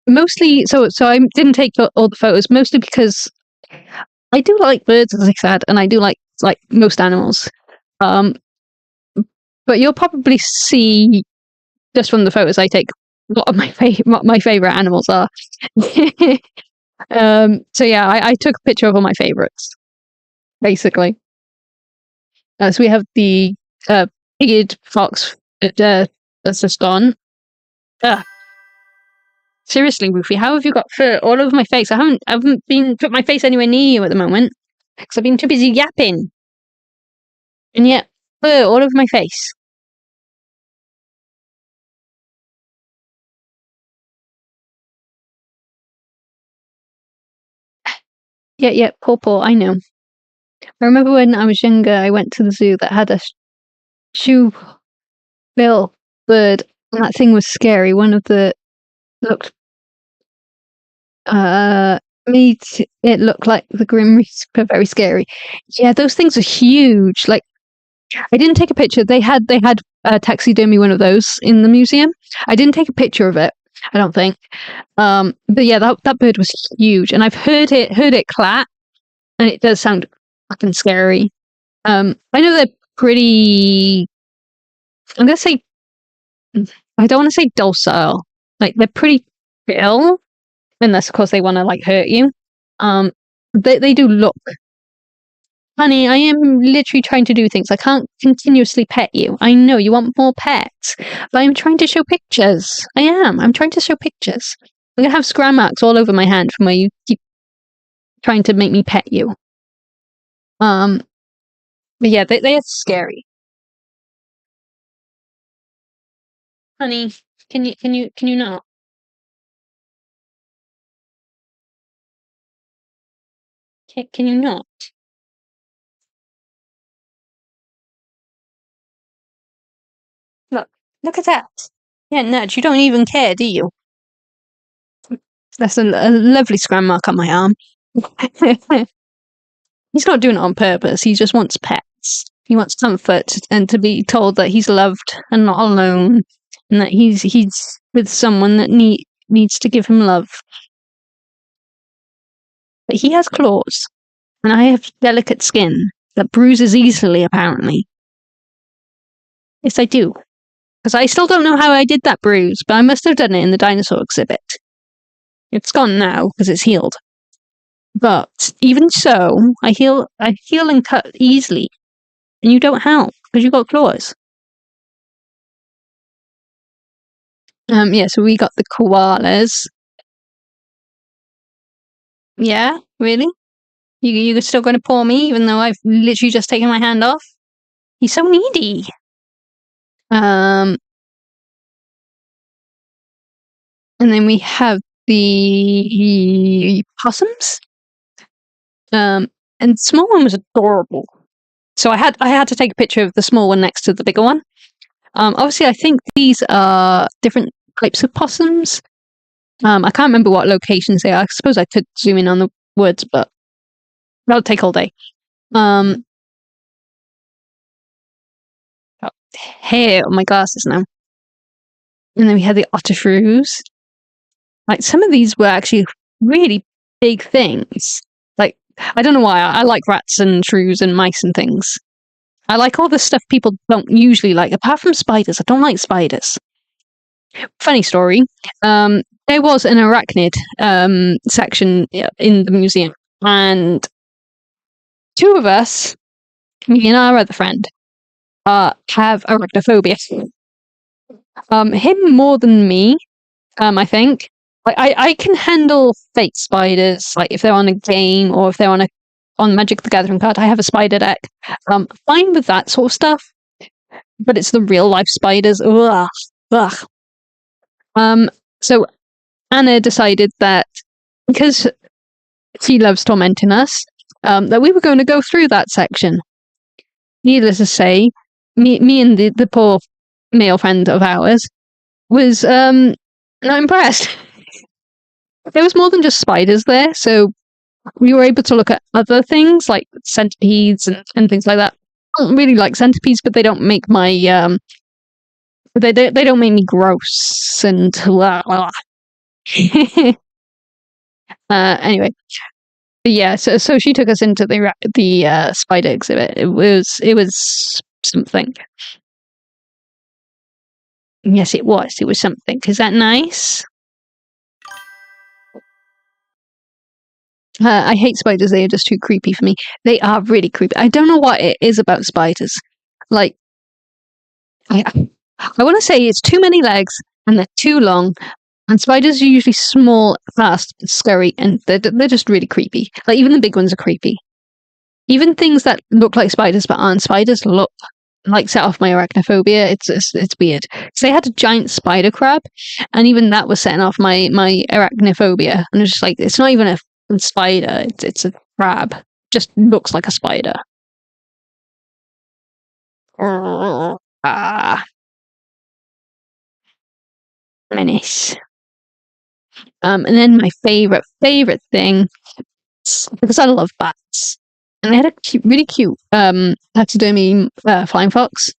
Mostly, so I didn't take all the photos, mostly because I do like birds, as I said, and I do like most animals. But you'll probably see just from the photos I take what my favorite animals are. So yeah, I took a picture of all my favorites, basically. So we have the pig-eared fox that's just gone. Seriously, Rufy, how have you got fur all over my face? I haven't been put my face anywhere near you at the moment because I've been too busy yapping, and yet fur all over my face. Yeah, poor. I know. I remember when I was younger, I went to the zoo that had a shoe-bill bird, and that thing was scary. One of the looked made it look like the Grim Reaper, very scary. Yeah, those things are huge. Like, I didn't take a picture. They had taxidermy one of those in the museum. I didn't take a picture of it, I don't think. But yeah, that bird was huge, and I've heard it clap, and it does sound fucking scary. I know they're pretty. I'm gonna say. I don't want to say docile. Like, they're pretty chill, unless of course they want to like hurt you. They do look. Honey, I am literally trying to do things. I can't continuously pet you. I know you want more pets, but I'm trying to show pictures. I am. I'm trying to show pictures. I'm gonna have scram marks all over my hand from where you keep trying to make me pet you. But yeah, they are scary. Honey, can you not? Can you not? Look at that. Yeah, Nudge, you don't even care, do you? That's a lovely scram mark on my arm. He's not doing it on purpose. He just wants pets. He wants comfort and to be told that he's loved and not alone, and that he's with someone that needs to give him love. But he has claws, and I have delicate skin that bruises easily, apparently. Yes, I do. Because I still don't know how I did that bruise, but I must have done it in the dinosaur exhibit. It's gone now because it's healed. But even so, I heal and cut easily, and you don't help because you got claws. Yeah, so we got the koalas. Yeah, really? You're still going to paw me even though I've literally just taken my hand off? He's so needy. And then we have the possums. And the small one was adorable. So I had to take a picture of the small one next to the bigger one. Obviously, I think these are different types of possums. I can't remember what locations they are. I suppose I could zoom in on the woods, but that'll take all day. Hair on my glasses now. And then we had the otter shrews. Like, some of these were actually really big things. Like, I don't know why. I like rats and shrews and mice and things. I like all the stuff people don't usually like, apart from spiders. I don't like spiders. Funny story. There was an arachnid section in the museum, and two of us, me and our other friend, have arachnophobia. Him more than me, I think. Like I can handle fake spiders, like if they're on a game or if they're on Magic the Gathering card. I have a spider deck. Fine with that sort of stuff, but it's the real life spiders. Ugh. So Anna decided that because she loves tormenting us, that we were going to go through that section. Needless to say, me and the poor male friend of ours was not impressed. There was more than just spiders there, so we were able to look at other things like centipedes and things like that. I don't really like centipedes, but they don't make my they don't make me gross and blah, blah. Anyway, but yeah. So she took us into the spider exhibit. It was something. Yes, it was. It was something. Is that nice? I hate spiders. They are just too creepy for me. They are really creepy. I don't know what it is about spiders. Like, I want to say it's too many legs and they're too long. And spiders are usually small, fast, scurry, and they're just really creepy. Like, even the big ones are creepy. Even things that look like spiders but aren't spiders look like set off my arachnophobia. It's weird. So they had a giant spider crab, and even that was setting off my arachnophobia. And it's just like, it's not even a spider, it's a crab. Just looks like a spider. Menace. And then my favorite thing, because I love bats, and they had a really cute taxidermy flying fox.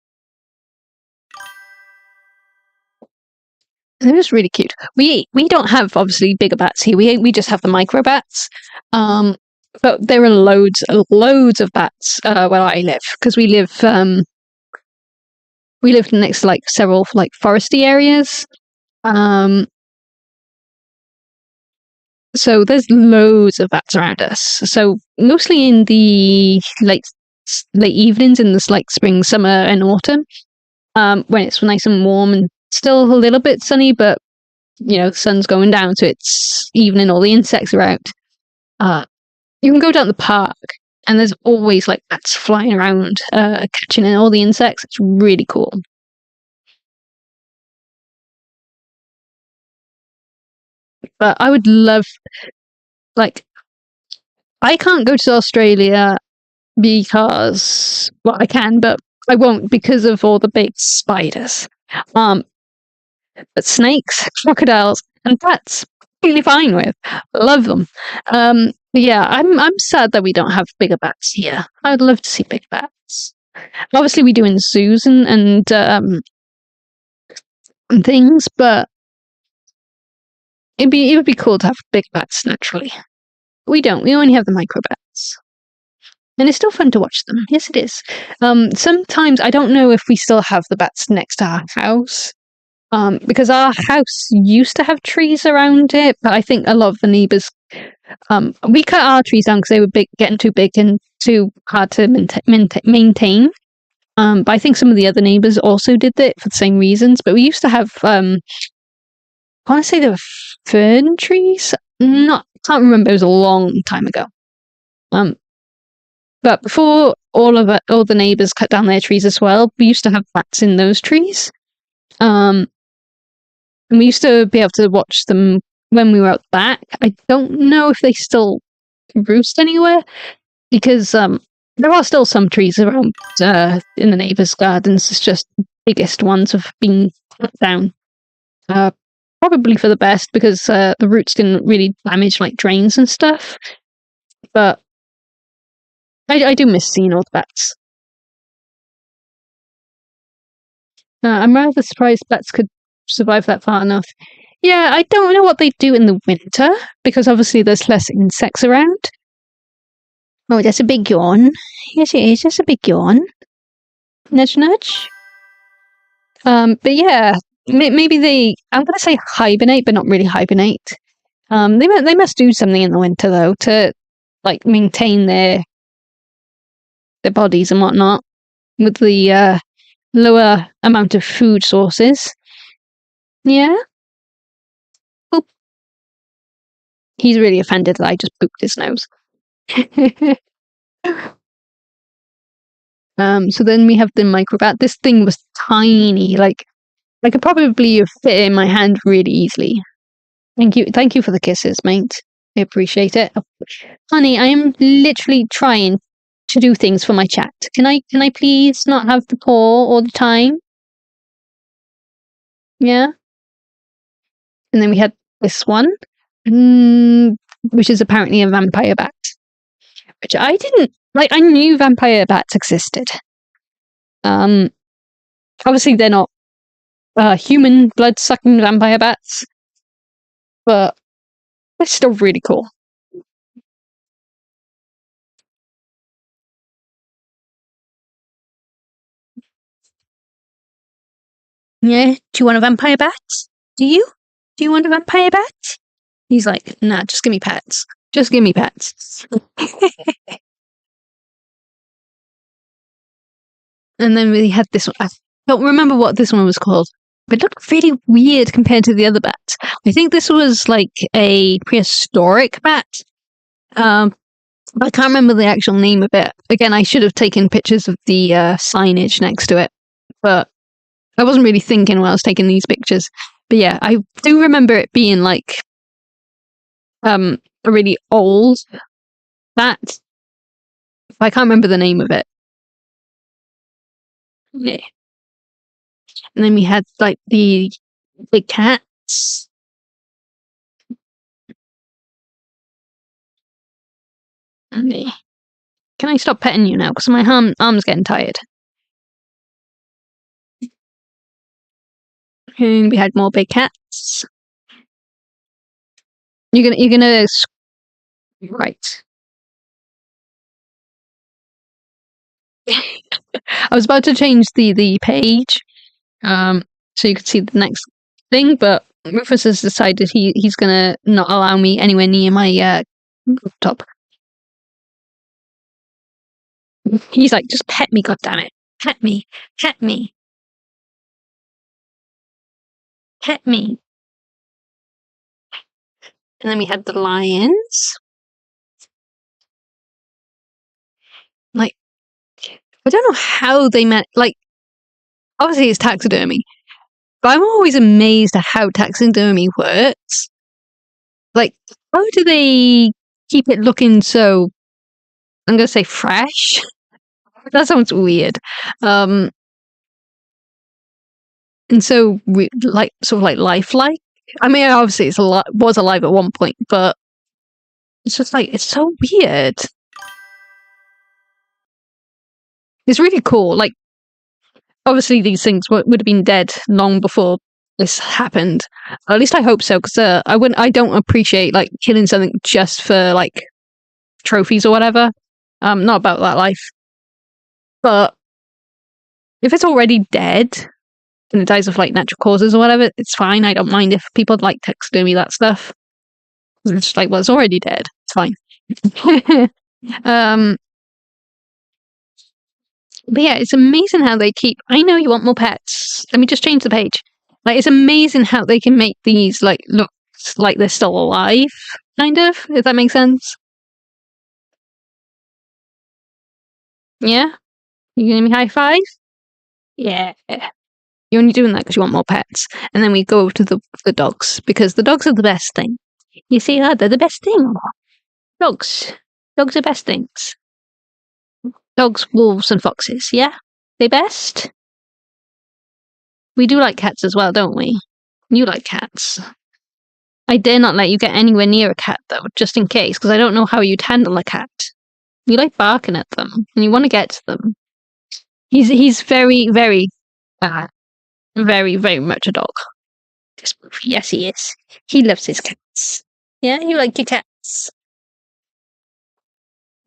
It was really cute. We don't have obviously bigger bats here. We just have the micro bats. But there are loads of bats where I live, because we live next to like several like foresty areas. So there's loads of bats around us. So mostly in the late evenings in this like spring, summer, and autumn, when it's nice and warm and still a little bit sunny, but you know, the sun's going down, so it's evening. All the insects are out. You can go down the park, and there's always like bats flying around, catching in all the insects. It's really cool. But I would love, like, I can't go to Australia because, well, I can, but I won't because of all the big spiders. But snakes, crocodiles, and bats, really fine with. Love them. But yeah, I'm sad that we don't have bigger bats here. I'd love to see big bats. Obviously, we do in zoos and things, but it would be cool to have big bats naturally. We don't. We only have the micro bats. And it's still fun to watch them. Yes, it is. Sometimes I don't know if we still have the bats next to our house. Because our house used to have trees around it, but I think a lot of the neighbours, we cut our trees down because they were getting too big and too hard to maintain. But I think some of the other neighbours also did it for the same reasons. But we used to have, I want to say they were fern trees. Can't remember. It was a long time ago. But before all the neighbours cut down their trees as well, we used to have bats in those trees. And we used to be able to watch them when we were out back. I don't know if they still roost anywhere, because there are still some trees around in the neighbours' gardens. It's just the biggest ones have been cut down. Probably for the best, because the roots didn't really damage like drains and stuff. But I do miss seeing all the bats. I'm rather surprised bats could survive that far enough. Yeah, I don't know what they do in the winter, because obviously there's less insects around. Oh, that's a big yawn. Yes, it is. That's a big yawn. Nudge, nudge. But yeah, maybe they. I'm gonna say hibernate, but not really hibernate. They must do something in the winter though to like maintain their bodies and whatnot with the lower amount of food sources. Yeah. Oop. He's really offended that I just pooped his nose. So then we have the microbat. This thing was tiny, like I could probably fit it in my hand really easily. Thank you for the kisses, mate. I appreciate it. Honey, I am literally trying to do things for my chat. Can I please not have the paw all the time? Yeah. And then we had this one, which is apparently a vampire bat, which I didn't like. I knew vampire bats existed. Obviously they're not human blood sucking vampire bats, but they're still really cool. Yeah, do you want a vampire bat? Do you? Do you want a vampire bat? He's like, nah, just give me pets. Just give me pets. And then we had this one. I don't remember what this one was called, but it looked really weird compared to the other bats. I think this was like a prehistoric bat. I can't remember the actual name of it. Again, I should have taken pictures of the signage next to it, but I wasn't really thinking while I was taking these pictures. But yeah, I do remember it being like a really old bat. I can't remember the name of it. Yeah. And then we had like the big cats. Can I stop petting you now? Because my arm's getting tired. And we had more big cats. You're gonna right. I was about to change the page, so you could see the next thing, but Rufus has decided he's gonna not allow me anywhere near my laptop. He's like, just pet me, goddammit. Pet me. Pet me. Pet me. And then we had the lions. Like, I don't know how they met. Like, obviously it's taxidermy, but I'm always amazed at how taxidermy works. Like, how do they keep it looking so, I'm gonna say fresh? That sounds weird. And so, like, sort of like lifelike. I mean, obviously it's was alive at one point, but it's just like, it's so weird. It's really cool. Like, obviously these things would have been dead long before this happened. Or at least I hope so, because I don't appreciate like killing something just for like trophies or whatever. Not about that life. But if it's already dead and it dies of like natural causes or whatever, it's fine. I don't mind if people like taxidermy that stuff. It's just like, well, it's already dead. It's fine. But yeah, it's amazing how they keep. I know you want more pets. Let me just change the page. Like, it's amazing how they can make these like look like they're still alive, kind of. If that makes sense. Yeah, you giving me high five? Yeah. You're only doing that because you want more pets. And then we go to the dogs, because the dogs are the best thing. You see that? They're the best thing. Dogs. Dogs are best things. Dogs, wolves, and foxes, yeah? They best? We do like cats as well, don't we? You like cats. I dare not let you get anywhere near a cat, though, just in case, because I don't know how you'd handle a cat. You like barking at them, and you want to get to them. He's very, very, very, very much a dog. Yes, he is. He loves his cats. Yeah, you like your cats.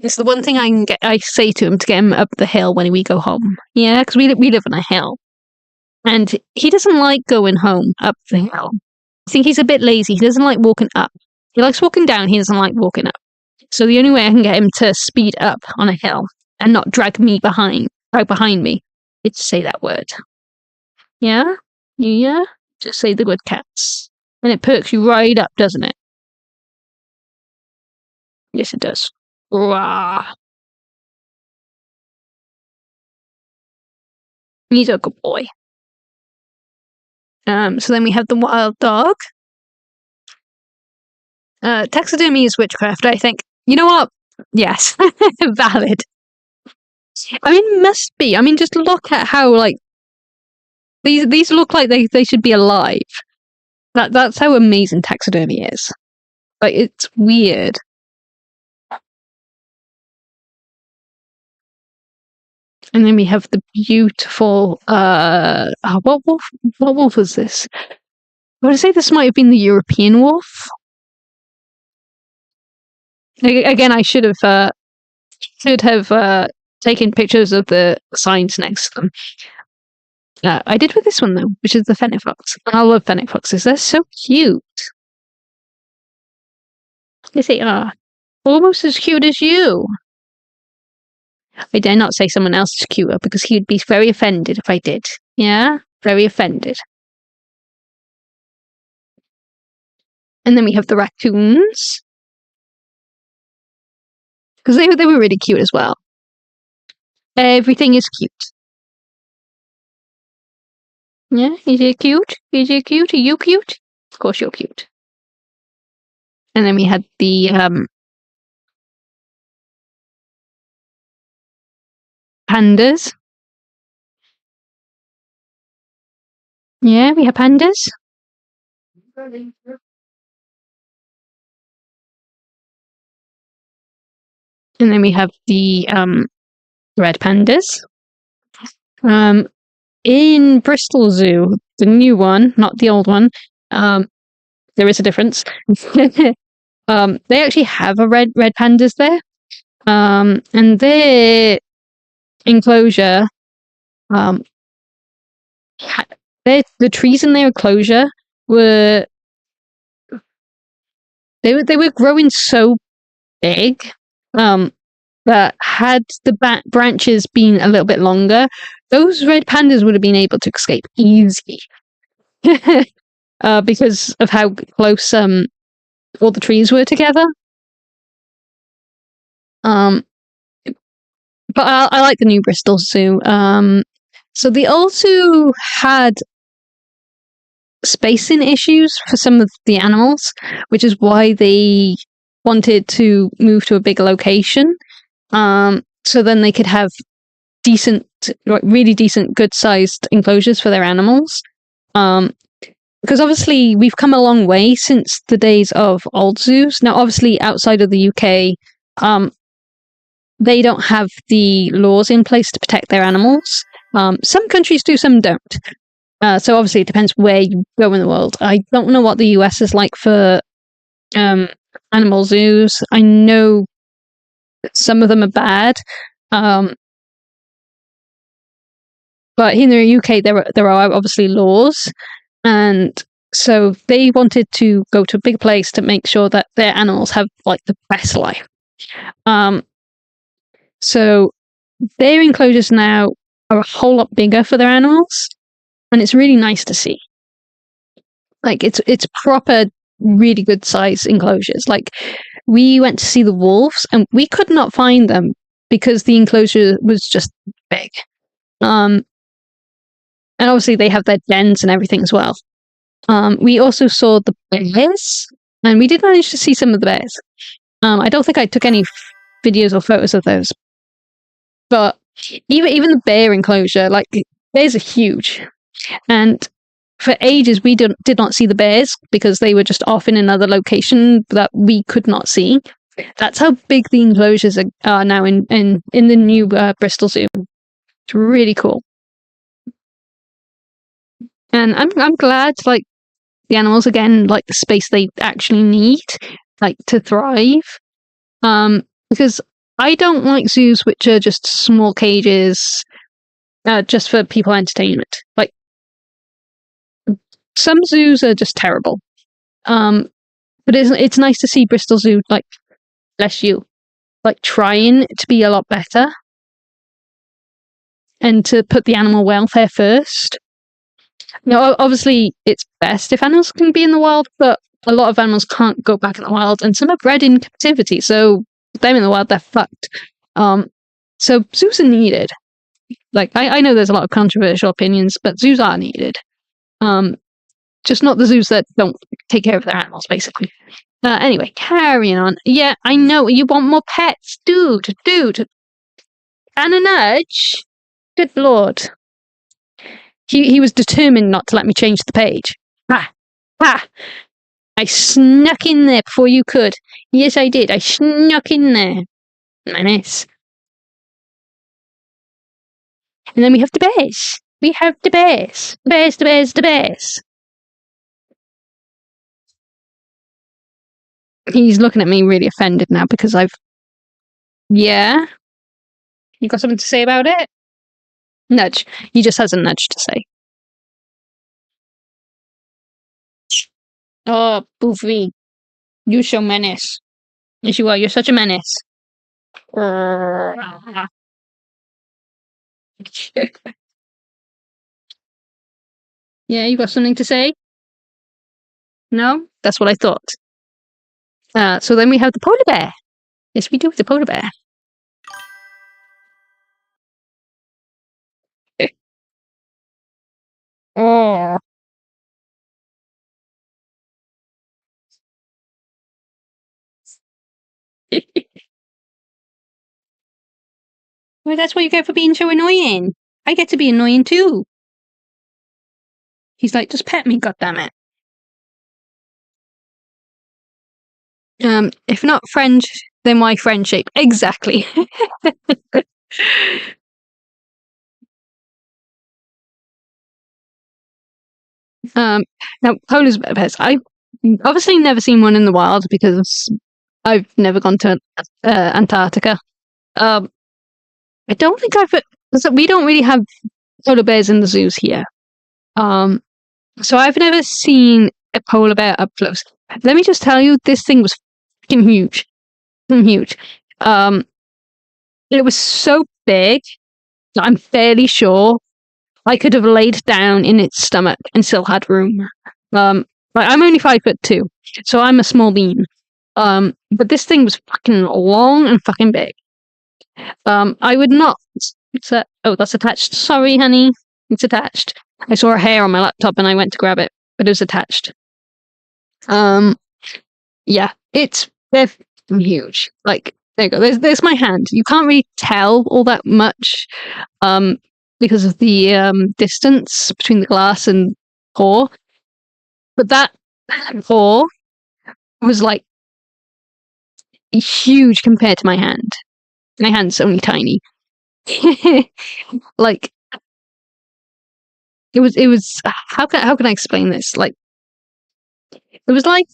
It's the one thing I say to him to get him up the hill when we go home. Yeah, because we live on a hill. And he doesn't like going home up the hill. I think he's a bit lazy. He doesn't like walking up. He likes walking down. He doesn't like walking up. So the only way I can get him to speed up on a hill and not drag behind me is to say that word. Yeah? Yeah? Just say the word cats. And it perks you right up, doesn't it? Yes, it does. Rah. He's a good boy. So then we have the wild dog. Taxidermy is witchcraft, I think. You know what? Yes. Valid. I mean, must be. I mean, just look at how, like, these look like they should be alive. That's how amazing taxidermy is. Like, it's weird. And then we have the beautiful, what wolf was this? I would say this might have been the European wolf. Again, I should have taken pictures of the signs next to them. I did with this one though, which is the fennec fox. I love fennec foxes. They're so cute. Yes, they are. Almost as cute as you. I dare not say someone else is cuter because he would be very offended if I did. Yeah? Very offended. And then we have the raccoons. Because they were really cute as well. Everything is cute. Yeah? Is it cute? Is it cute? Are you cute? Of course you're cute. And then we had the pandas. Yeah, we have pandas. And then we have the red pandas. In Bristol Zoo, the new one, not the old one, there is a difference. They actually have a red pandas there. And their enclosure, the trees in their enclosure were they were growing so big that had the branches been a little bit longer, those red pandas would have been able to escape easy. Because of how close all the trees were together. But I like the new Bristol Zoo. So they also had spacing issues for some of the animals, which is why they wanted to move to a bigger location. So then they could have really decent, good-sized enclosures for their animals. Because obviously we've come a long way since the days of old zoos. Now, obviously, outside of the UK, they don't have the laws in place to protect their animals. Some countries do, some don't. So obviously it depends where you go in the world. I don't know what the US is like for animal zoos. I know some of them are bad. But in the UK, there are obviously laws. And so they wanted to go to a big place to make sure that their animals have like the best life. So their enclosures now are a whole lot bigger for their animals, and it's really nice to see. Like it's proper, really good size enclosures. Like we went to see the wolves, and we could not find them because the enclosure was just big. And obviously they have their dens and everything as well. We also saw the bears, and we did manage to see some of the bears. I don't think I took any videos or photos of those. But even the bear enclosure, like, bears are huge. And for ages we did not see the bears because they were just off in another location that we could not see. That's how big the enclosures are now in the new Bristol Zoo. It's really cool. And I'm glad, like, the animals again, like, the space they actually need, like, to thrive. Because I don't like zoos which are just small cages, just for people entertainment. Like, some zoos are just terrible. But it's nice to see Bristol Zoo, like, bless you, like, trying to be a lot better. And to put the animal welfare first. Obviously, it's best if animals can be in the wild, but a lot of animals can't go back in the wild, and some are bred in captivity, so them in the wild, they're fucked. So zoos are needed. Like, I know there's a lot of controversial opinions, but zoos are needed. Just not the zoos that don't take care of their animals, basically. Anyway, carrying on. Yeah, I know, you want more pets, dude. And a nudge? Good lord. He was determined not to let me change the page. Ha! I snuck in there before you could. Yes, I did. I snuck in there. Menace. And then we have the bears. We have the bears. The bears. He's looking at me really offended now because I've... Yeah? You got something to say about it? Nudge. He just has a nudge to say. Oh, Boofy. You so menace. Yes, you are. You're such a menace. Yeah, you got something to say? No? That's what I thought. So then we have the polar bear. Yes, we do have the polar bear. Oh. Well, that's what you get for being so annoying. I get to be annoying too. He's like, just pet me, goddammit. If not French, then why friendship? Exactly. Now, polar bears. I've obviously never seen one in the wild because I've never gone to Antarctica. I don't think we don't really have polar bears in the zoos here. So I've never seen a polar bear up close. Let me just tell you, this thing was fucking huge. Huge. It was so big that I'm fairly sure I could have laid down in its stomach and still had room. Like, I'm only 5'2", so I'm a small bean. But this thing was fucking long and fucking big. I would not... Oh, that's attached. Sorry, honey. It's attached. I saw a hair on my laptop and I went to grab it, but it was attached. Yeah, they're huge. Like, there you go. There's my hand. You can't really tell all that much, because of the distance between the glass and paw. But that paw was like huge compared to my hand. My hand's only tiny. Like, it was how can I explain this? Like, it was like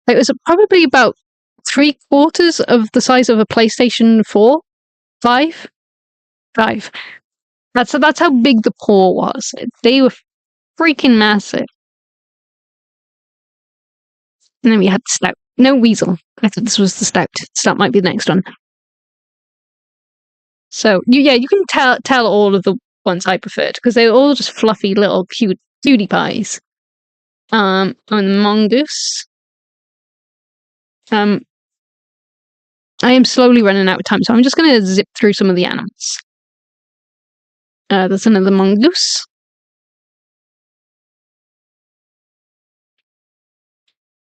it was probably about 3/4 of the size of a PlayStation 4. 5. That's how big the paw was. They were freaking massive. And then we had Stout. No, Weasel. I thought this was the Stout. Stout might be the next one. So, you can tell all of the ones I preferred, because they were all just fluffy little cutie pies. And the mongoose. I am slowly running out of time, so I'm just going to zip through some of the animals. There's another mongoose.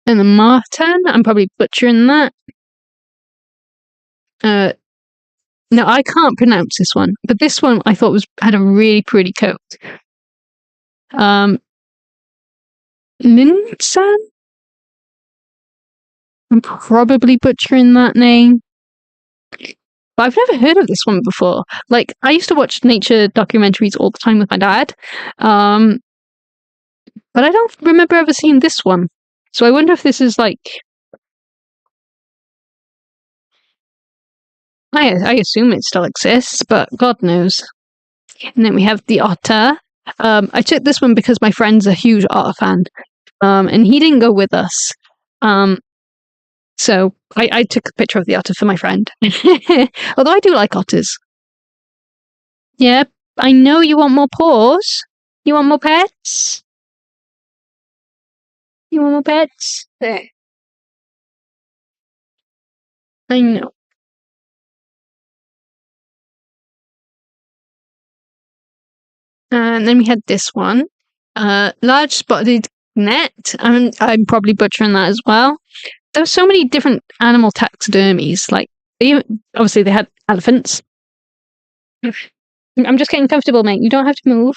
And the marten. I'm probably butchering that. No, I can't pronounce this one, but this one I thought had a really pretty coat. Linsan? I'm probably butchering that name. But I've never heard of this one before. Like, I used to watch nature documentaries all the time with my dad. But I don't remember ever seeing this one. So I wonder if this is like I assume it still exists, but God knows. And then we have the otter. I took this one because my friend's a huge otter fan, and he didn't go with us. So I took a picture of the otter for my friend. Although I do like otters. Yep, I know you want more paws. You want more pets? You want more pets? There. I know. And then we had this one. Large spotted net. I'm probably butchering that as well. There were so many different animal taxidermies. Like, obviously they had elephants. I'm just getting comfortable, mate. You don't have to move.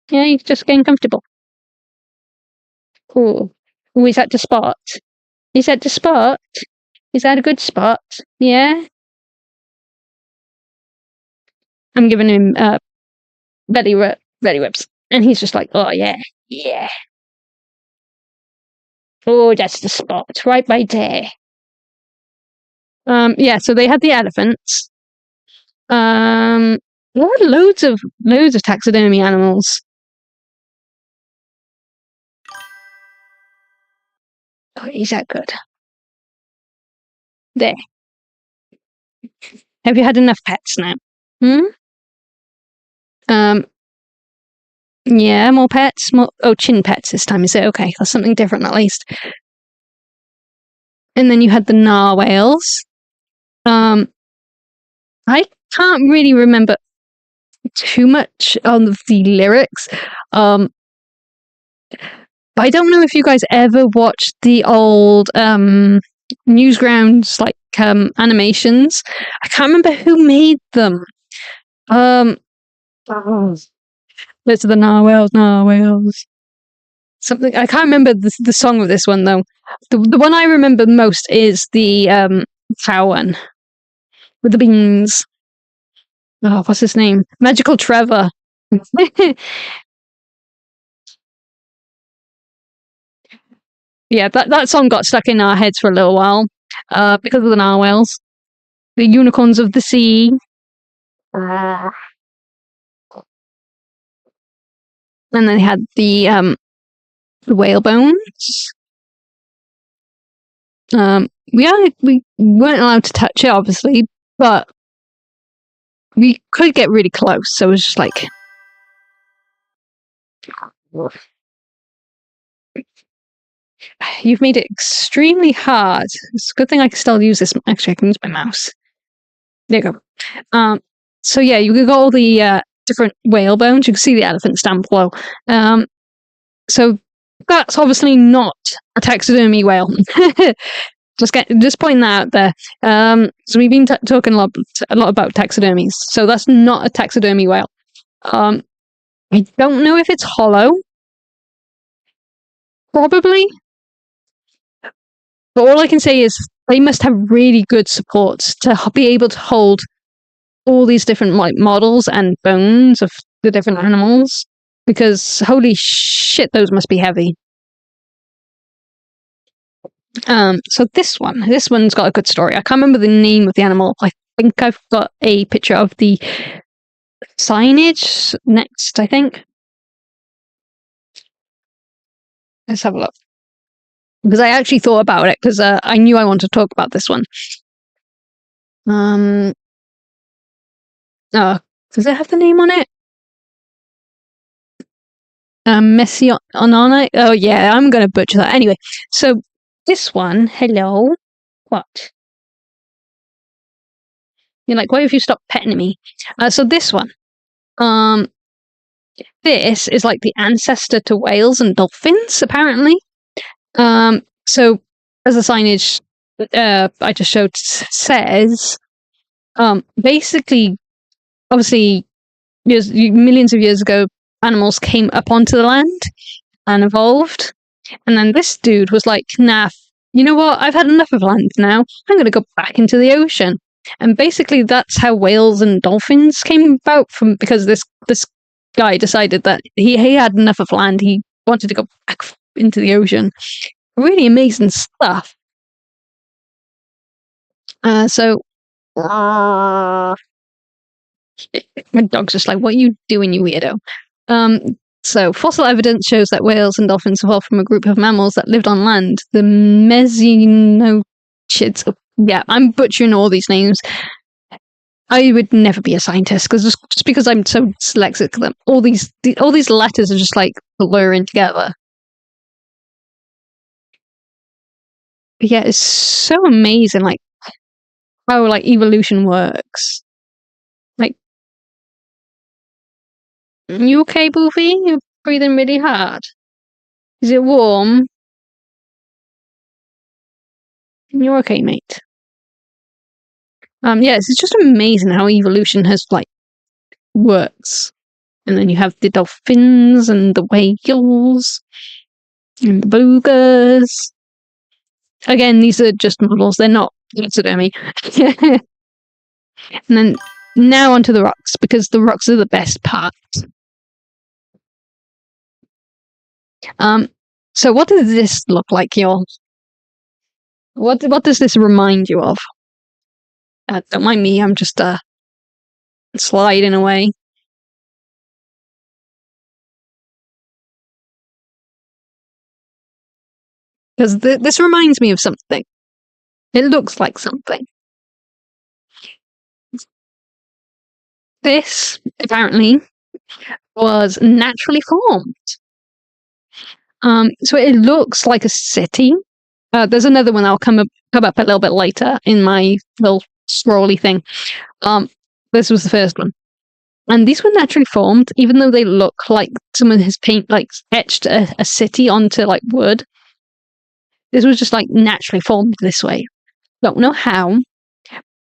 Yeah, you're just getting comfortable. Oh, is that the spot? Is that the spot? Is that a good spot? Yeah. I'm giving him belly whips, and he's just like, oh yeah, yeah. Oh, that's the spot, right by there. Yeah. So they had the elephants. There were loads of taxidermy animals. Oh, is that good? There. Have you had enough pets now? Hmm? Yeah, more pets. Chin pets this time, is it? Okay, that's something different at least. And then you had the narwhals. I can't really remember too much on the lyrics. But I don't know if you guys ever watched the old Newsgrounds animations. I can't remember who made them. Those are the narwhals. Something I can't remember the song of this one though. The one I remember most is the cow one with the beans. Oh, what's his name? Magical Trevor. Yeah, that song got stuck in our heads for a little while because of the narwhals, the unicorns of the sea. And then they had the whale bones. We weren't allowed to touch it, obviously, but we could get really close. So it was just like, you've made it extremely hard. It's a good thing I can still use this. Actually, I can use my mouse. There you go. So yeah, you got all the different whale bones. You can see the elephants down below. So that's obviously not a taxidermy whale. Just pointing that out there. So we've been talking a lot about taxidermies. So that's not a taxidermy whale. I don't know if it's hollow. Probably. But all I can say is they must have really good supports to be able to hold all these different models and bones of the different animals. Because holy shit, those must be heavy. So this one's got a good story. I can't remember the name of the animal. I think I've got a picture of the signage next, I think. Let's have a look. Because I actually thought about it because I knew I wanted to talk about this one. Does it have the name on it? Messionic. Oh yeah, I'm gonna butcher that. Anyway, so this one, hello. What? You're like, why have you stopped petting me? So this one, this is like the ancestor to whales and dolphins, apparently. So as the signage I just showed says, basically, obviously, millions of years ago, animals came up onto the land and evolved. And then this dude was like, nah, you know what? I've had enough of land now. I'm going to go back into the ocean. And basically, that's how whales and dolphins came about because this guy decided that he had enough of land. He wanted to go back into the ocean. Really amazing stuff. So my dog's just like, what are you doing, you weirdo? So fossil evidence shows that whales and dolphins evolved from a group of mammals that lived on land. The mesinochids. Yeah, I'm butchering all these names. I would never be a scientist because just because I'm so dyslexic, that all these letters are just like blurring together. But yeah, it's so amazing, like how like evolution works. Like, you okay, Boofy? You're breathing really hard. Is it warm? You're okay, mate. Yeah, it's just amazing how evolution has like works. And then you have the dolphins and the whales and the belugas. Again, these are just models, they're not taxidermy. And then now onto the rocks, because the rocks are the best part. So what does this look like, y'all? What does this remind you of? Don't mind me, I'm just sliding away. Because this reminds me of something. It looks like something. This, apparently, was naturally formed. So it looks like a city. There's another one that'll come up a little bit later in my little scrolly thing. This was the first one. And these were naturally formed, even though they look like someone has etched a city onto like wood. This was just like naturally formed this way. Don't know how,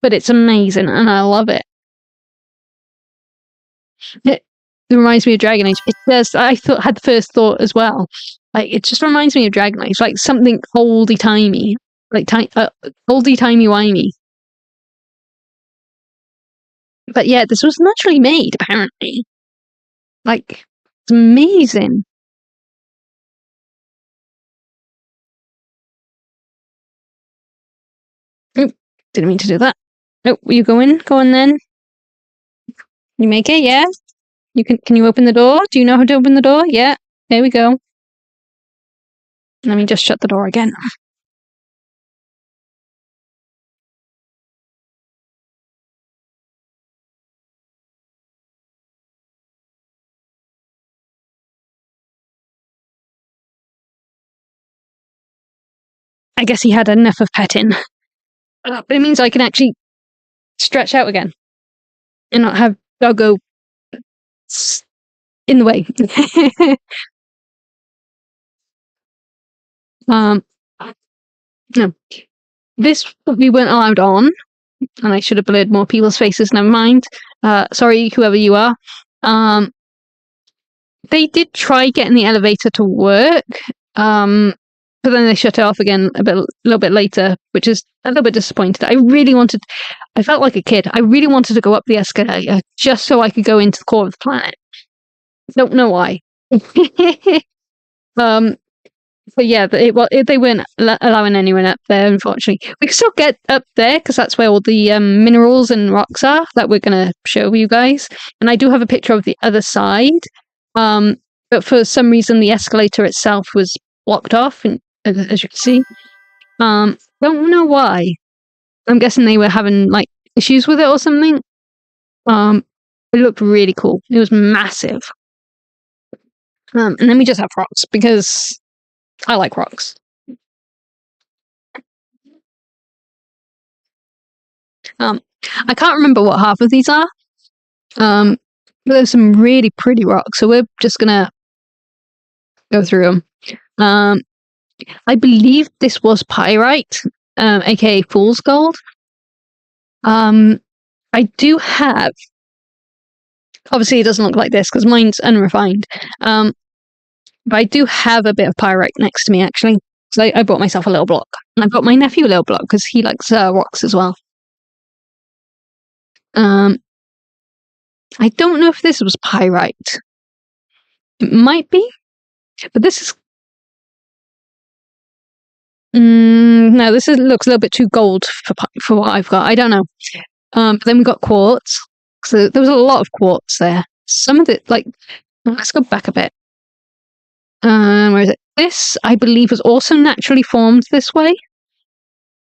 but it's amazing and I love it. It reminds me of Dragon Age. It does. I had the first thought as well. Like, it just reminds me of Dragon Age, like something oldie timey, like oldie timey wimey. But yeah, this was naturally made, apparently. Like, it's amazing. Oop, didn't mean to do that. Oh, you go in? Go on then. You make it, yeah? Can you open the door? Do you know how to open the door? Yeah. There we go. Let me just shut the door again. I guess he had enough of petting. But it means I can actually stretch out again and not have doggo in the way. No. This we weren't allowed on, and I should have blurred more people's faces, never mind. Sorry, whoever you are. They did try getting the elevator to work, but then they shut it off again a little bit later, which is a little bit disappointed. I felt like a kid. I really wanted to go up the escalator just so I could go into the core of the planet. Don't know why. But yeah, they weren't allowing anyone up there, unfortunately. We can still get up there because that's where all the minerals and rocks are that we're going to show you guys. And I do have a picture of the other side. But for some reason, the escalator itself was blocked off, and as you can see. Don't know why. I'm guessing they were having like issues with it or something. It looked really cool. It was massive. And then we just have rocks because I like rocks. I can't remember what half of these are. But there's some really pretty rocks, so we're just gonna go through them. I believe this was pyrite, aka fool's gold. I do have. Obviously, it doesn't look like this because mine's unrefined. But I do have a bit of pyrite next to me, actually. So I bought myself a little block. And I've got my nephew a little block because he likes rocks as well. I don't know if this was pyrite. It might be. But this is... no, Now this looks a little bit too gold for what I've got. I don't know. But then we got quartz. So there was a lot of quartz there. Some of it, like, let's go back a bit. Where is it? This, I believe, was also naturally formed this way.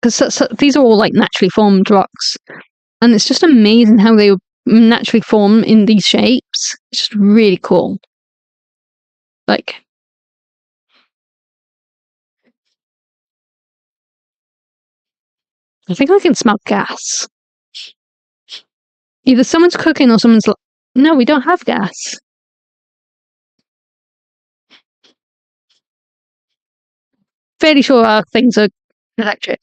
Because these are all like naturally formed rocks. And it's just amazing how they naturally form in these shapes. It's just really cool. Like, I think I can smell gas. Either someone's cooking or someone's... No, we don't have gas. Fairly sure our things are electric.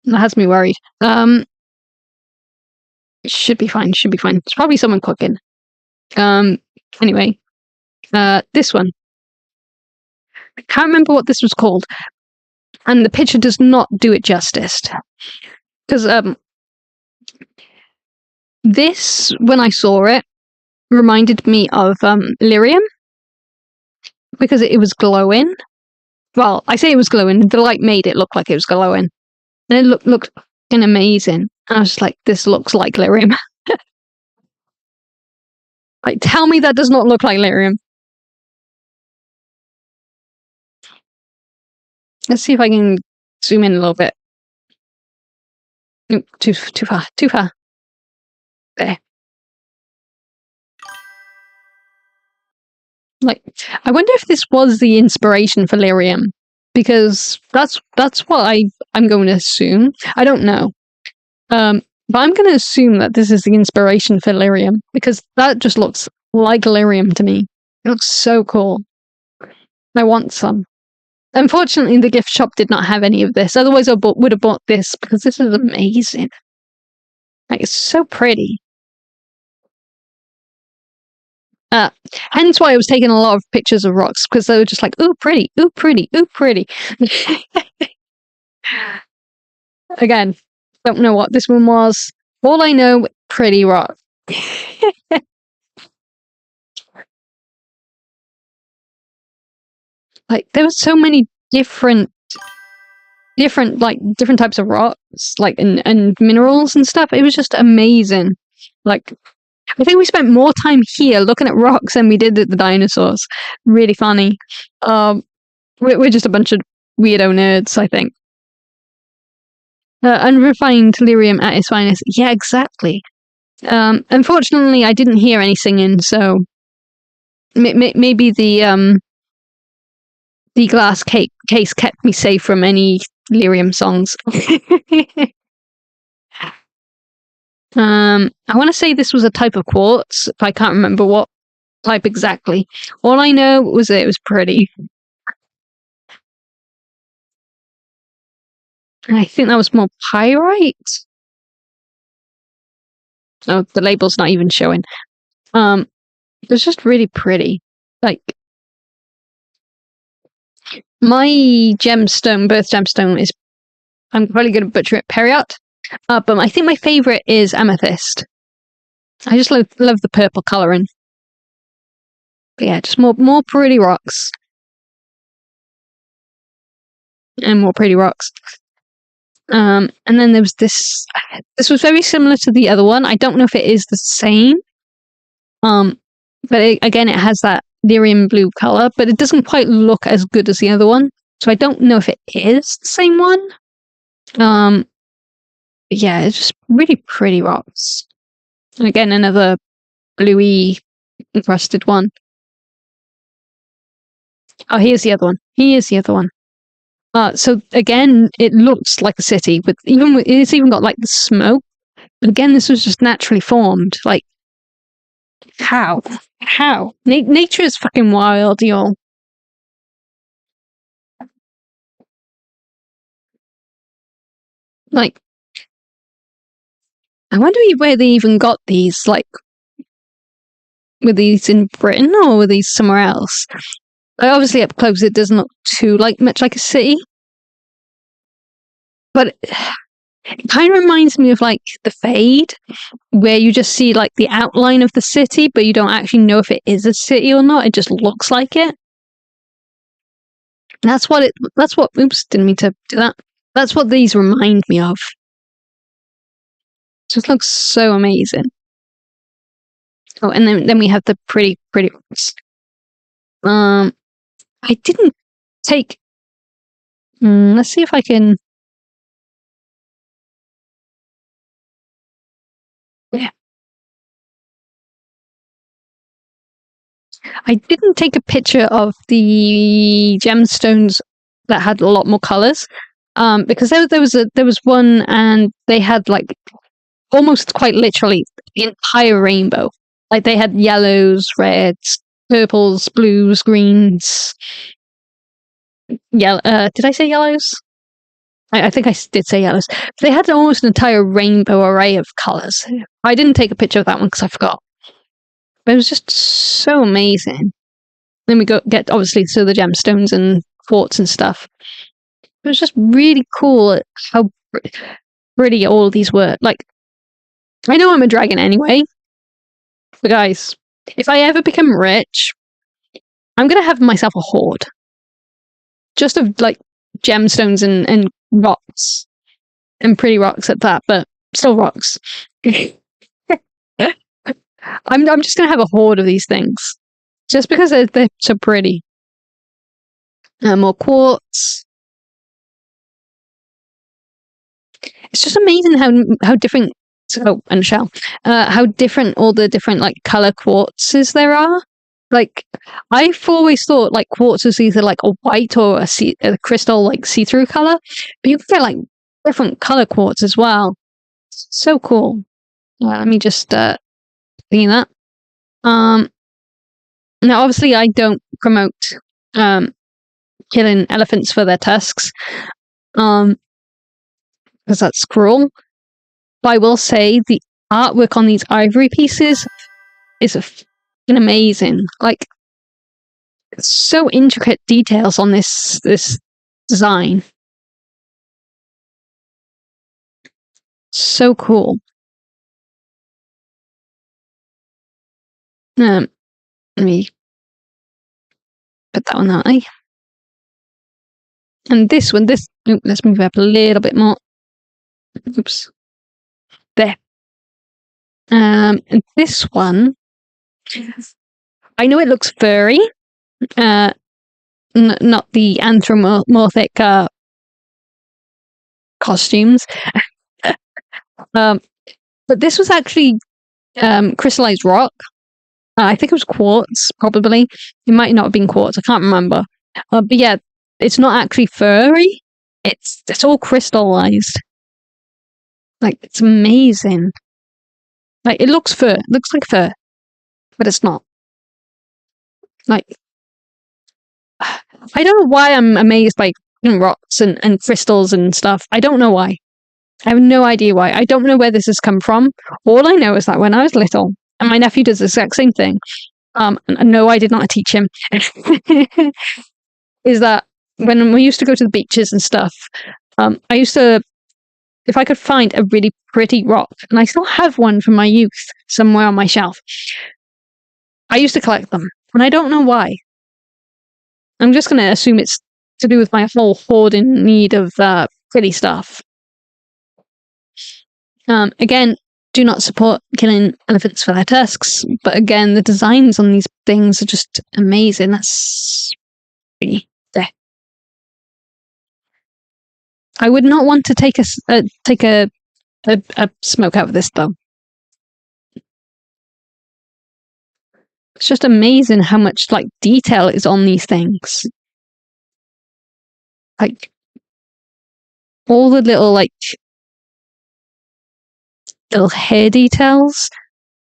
That has me worried. It should be fine, should be fine. It's probably someone cooking. Anyway. This one. I can't remember what this was called. And the picture does not do it justice. Because, this, when I saw it, reminded me of, lyrium. Because it was glowing. Well, I say it was glowing. The light made it look like it was glowing. And it looked fucking amazing. And I was just like, this looks like lyrium. Like, tell me that does not look like lyrium. Let's see if I can zoom in a little bit. Nope, too far. There. Like, I wonder if this was the inspiration for lyrium, because that's what I'm going to assume. I don't know, but I'm going to assume that this is the inspiration for lyrium, because that just looks like lyrium to me. It looks so cool. I want some. Unfortunately, the gift shop did not have any of this. Otherwise, I would have bought this, because this is amazing. Like, it's so pretty. Hence why I was taking a lot of pictures of rocks, because they were just like, ooh, pretty, ooh, pretty, ooh, pretty. Again, don't know what this one was. All I know, pretty rock. Like, there were so many different types of rocks, like, and minerals and stuff. It was just amazing. Like, I think we spent more time here looking at rocks than we did at the dinosaurs. Really funny. We're just a bunch of weirdo nerds, I think. Unrefined lyrium at its finest. Yeah, exactly. Unfortunately, I didn't hear any singing, so maybe the glass case kept me safe from any lyrium songs. I want to say this was a type of quartz, but I can't remember what type exactly. All I know was that it was pretty. And I think that was more pyrite. Oh, the label's not even showing. It was just really pretty. Like, my gemstone, birth gemstone, is, I'm probably going to butcher it, Periot. But I think my favourite is amethyst. I just love the purple colouring. But yeah, just more pretty rocks. And more pretty rocks. And then there was this. This was very similar to the other one. I don't know if it is the same. But again, it has that lyrium blue color, but it doesn't quite look as good as the other one. So I don't know if it is the same one. But yeah, it's just really pretty rocks. And again, another bluey encrusted one. Oh, here's the other one. Here's the other one. So again, it looks like a city, but it's even got like the smoke. But again, this was just naturally formed. Like, how? Nature is fucking wild, y'all. Like, I wonder where they even got these. Like, were these in Britain or were these somewhere else? Like, obviously, up close, it doesn't look too much like a city. But it kind of reminds me of like the Fade, where you just see like the outline of the city, but you don't actually know if it is a city or not. It just looks like it. That's what oops, didn't mean to do that. That's what these remind me of. Just looks so amazing. Oh, and then we have the pretty ones. I didn't take. Let's see if I can. Yeah. I didn't take a picture of the gemstones that had a lot more colors, because there was one and they had like almost quite literally the entire rainbow. Like they had yellows, reds, purples, blues, greens. Yellow. Did I say yellows? I think I did say yellows. They had almost an entire rainbow array of colors. I didn't take a picture of that one because I forgot. But it was just so amazing. Then we get obviously to the gemstones and quartz and stuff. It was just really cool how pretty all of these were. Like, I know I'm a dragon anyway, but guys, if I ever become rich, I'm gonna have myself a hoard. Just of like gemstones and rocks. And pretty rocks at that, but still rocks. I'm just gonna have a hoard of these things. Just because they're so pretty. More quartz. It's just amazing how different. Oh, and shell. How different all the different like color quartzes there are. Like I've always thought like quartz was either like a white or a crystal like see-through color, but you can get like different color quartz as well. So cool. Let me just thingy that. Now obviously I don't promote killing elephants for their tusks. Because that's cruel. But I will say the artwork on these ivory pieces is amazing. Like, so intricate details on this design. So cool. Let me put that on that way. And this one, let's move up a little bit more. Oops. There. And this one, I know it looks furry. Not the anthropomorphic costumes. But this was actually crystallized rock. I think it was quartz, probably. It might not have been quartz. I can't remember. But yeah, it's not actually furry. It's all crystallized. Like, it's amazing. Like, it looks fur. It looks like fur. But it's not. Like, I don't know why I'm amazed by rocks and crystals and stuff. I don't know why. I have no idea why. I don't know where this has come from. All I know is that when I was little, and my nephew does the exact same thing. No, I did not teach him. Is that when we used to go to the beaches and stuff, I used to, if I could find a really pretty rock, and I still have one from my youth somewhere on my shelf, I used to collect them, and I don't know why. I'm just going to assume it's to do with my whole hoarding need of pretty stuff. Again, do not support killing elephants for their tusks, but again, the designs on these things are just amazing. That's pretty there. I would not want to take a smoke out of this though. It's just amazing how much like detail is on these things. Like all the little hair details,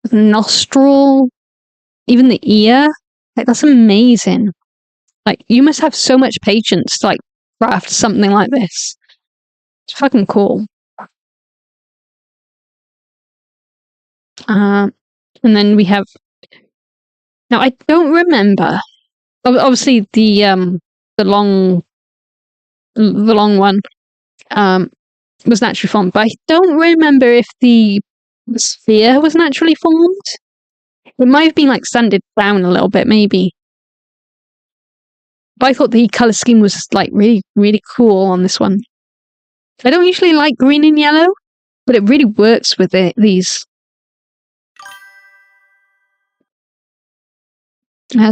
the nostril, even the ear. Like that's amazing. Like you must have so much patience to like craft something like this. It's fucking cool. And then we have. Now I don't remember. Obviously the long one was naturally formed, but I don't remember if the sphere was naturally formed. It might have been like sanded down a little bit, maybe. But I thought the colour scheme was like really, really cool on this one. I don't usually like green and yellow, but it really works with these.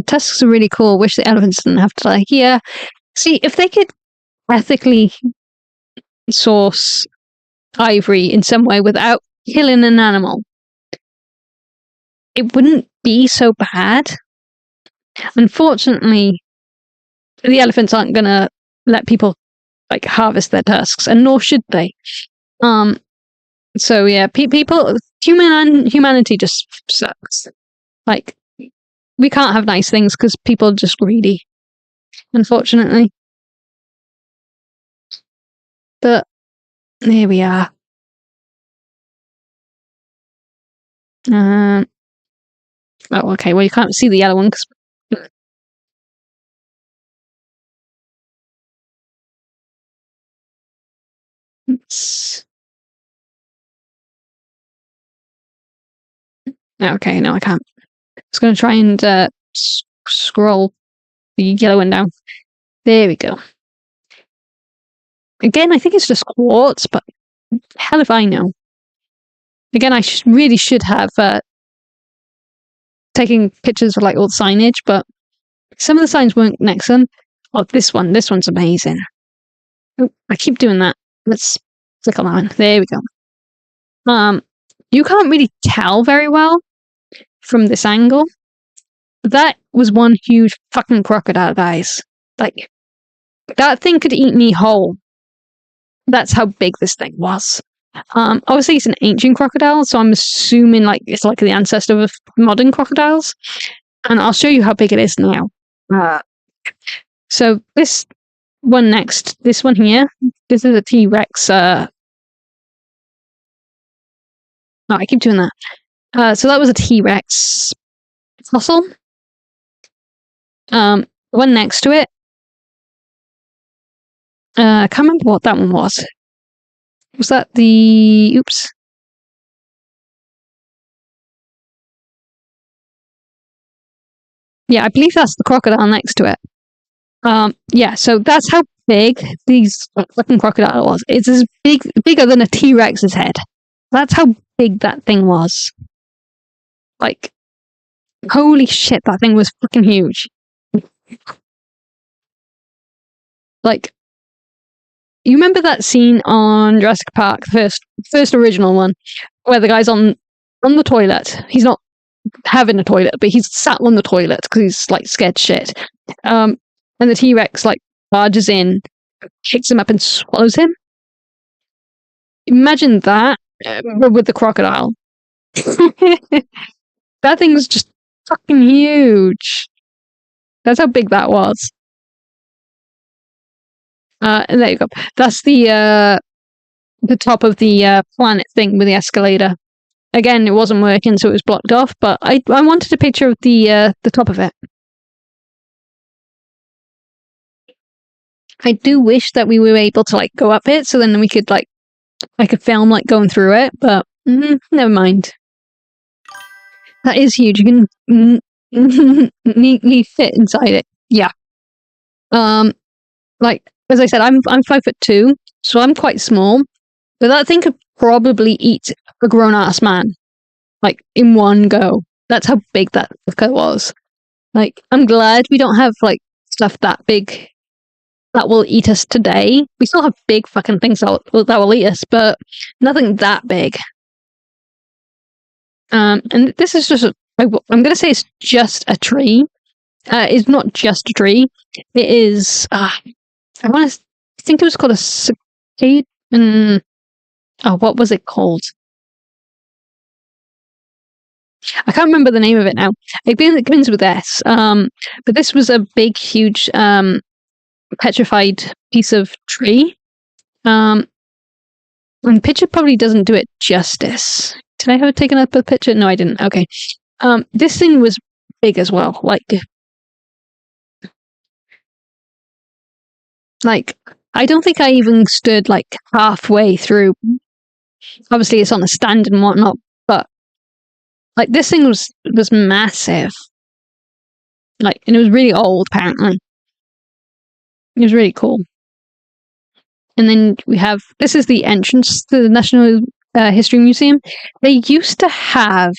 Tusks are really cool. Wish the elephants didn't have to, like, yeah. See, if they could ethically source ivory in some way without killing an animal, it wouldn't be so bad. Unfortunately, the elephants aren't gonna let people like harvest their tusks, and nor should they. So yeah, humanity just sucks. Like, we can't have nice things because people are just greedy, unfortunately. But there we are. Oh, okay. Well, you can't see the yellow one because. Okay, no, I can't. I was going to try and scroll the yellow one down. There we go. Again, I think it's just quartz, but hell if I know. Again, I really should have taken pictures of like all the signage, but some of the signs weren't next to them. Oh, this one's amazing. Oh, I keep doing that. Let's click on that one. There we go. You can't really tell very well from this angle. That was one huge fucking crocodile, guys. Like, that thing could eat me whole. That's how big this thing was. Obviously it's an ancient crocodile, so I'm assuming like it's like the ancestor of modern crocodiles. And I'll show you how big it is now. So this one next, this one here, this is a T-Rex. Oh, I keep doing that. So that was a T-Rex fossil. One next to it. I can't remember what that one was. Was that the... Oops. Yeah, I believe that's the crocodile next to it. Yeah, so that's how big these fucking crocodile was. It's as bigger than a T-Rex's head. That's how big that thing was. Like, holy shit, that thing was fucking huge. Like, you remember that scene on Jurassic Park, the first original one, where the guy's on the toilet. He's not having a toilet, but he's sat on the toilet because he's like scared shit. And the T-Rex like barges in, picks him up and swallows him. Imagine that with the crocodile. That thing was just fucking huge. That's how big that was. And there you go. That's the top of the planet thing with the escalator. Again, it wasn't working, so it was blocked off. But I wanted a picture of the top of it. I do wish that we were able to like go up it, so then we could like I could film like going through it. But never mind. That is huge. You can neatly fit inside it. Yeah. Like as I said, I'm 5'2", so I'm quite small. But that thing could probably eat a grown-ass man, like in one go. That's how big that fucker was. Like, I'm glad we don't have like stuff that big that will eat us today. We still have big fucking things that will eat us, but nothing that big. And this is just I'm gonna say it's just a tree. It's not just a tree. It is. I think it was called a cicada. What was it called? I can't remember the name of it now. It begins with S. But this was a big, huge, petrified piece of tree. And the picture probably doesn't do it justice. Did I have it taken up a picture? No, I didn't. Okay. This thing was big as well. Like, I don't think I even stood like halfway through. Obviously, it's on a stand and whatnot, but like this thing was massive. Like, and it was really old, apparently. It was really cool. And then we have, this is the entrance to the National History Museum. They used to have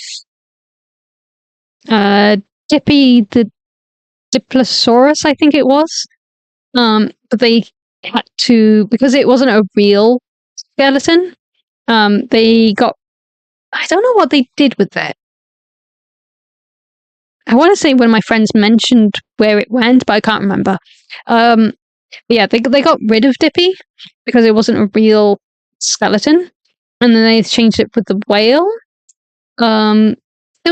Dippy the Diplosaurus, I think it was. But they had to, because it wasn't a real skeleton, they got, I don't know what they did with it. I want to say one of my friends mentioned where it went, but I can't remember. But yeah, they got rid of Dippy because it wasn't a real skeleton, and then they changed it with the whale. There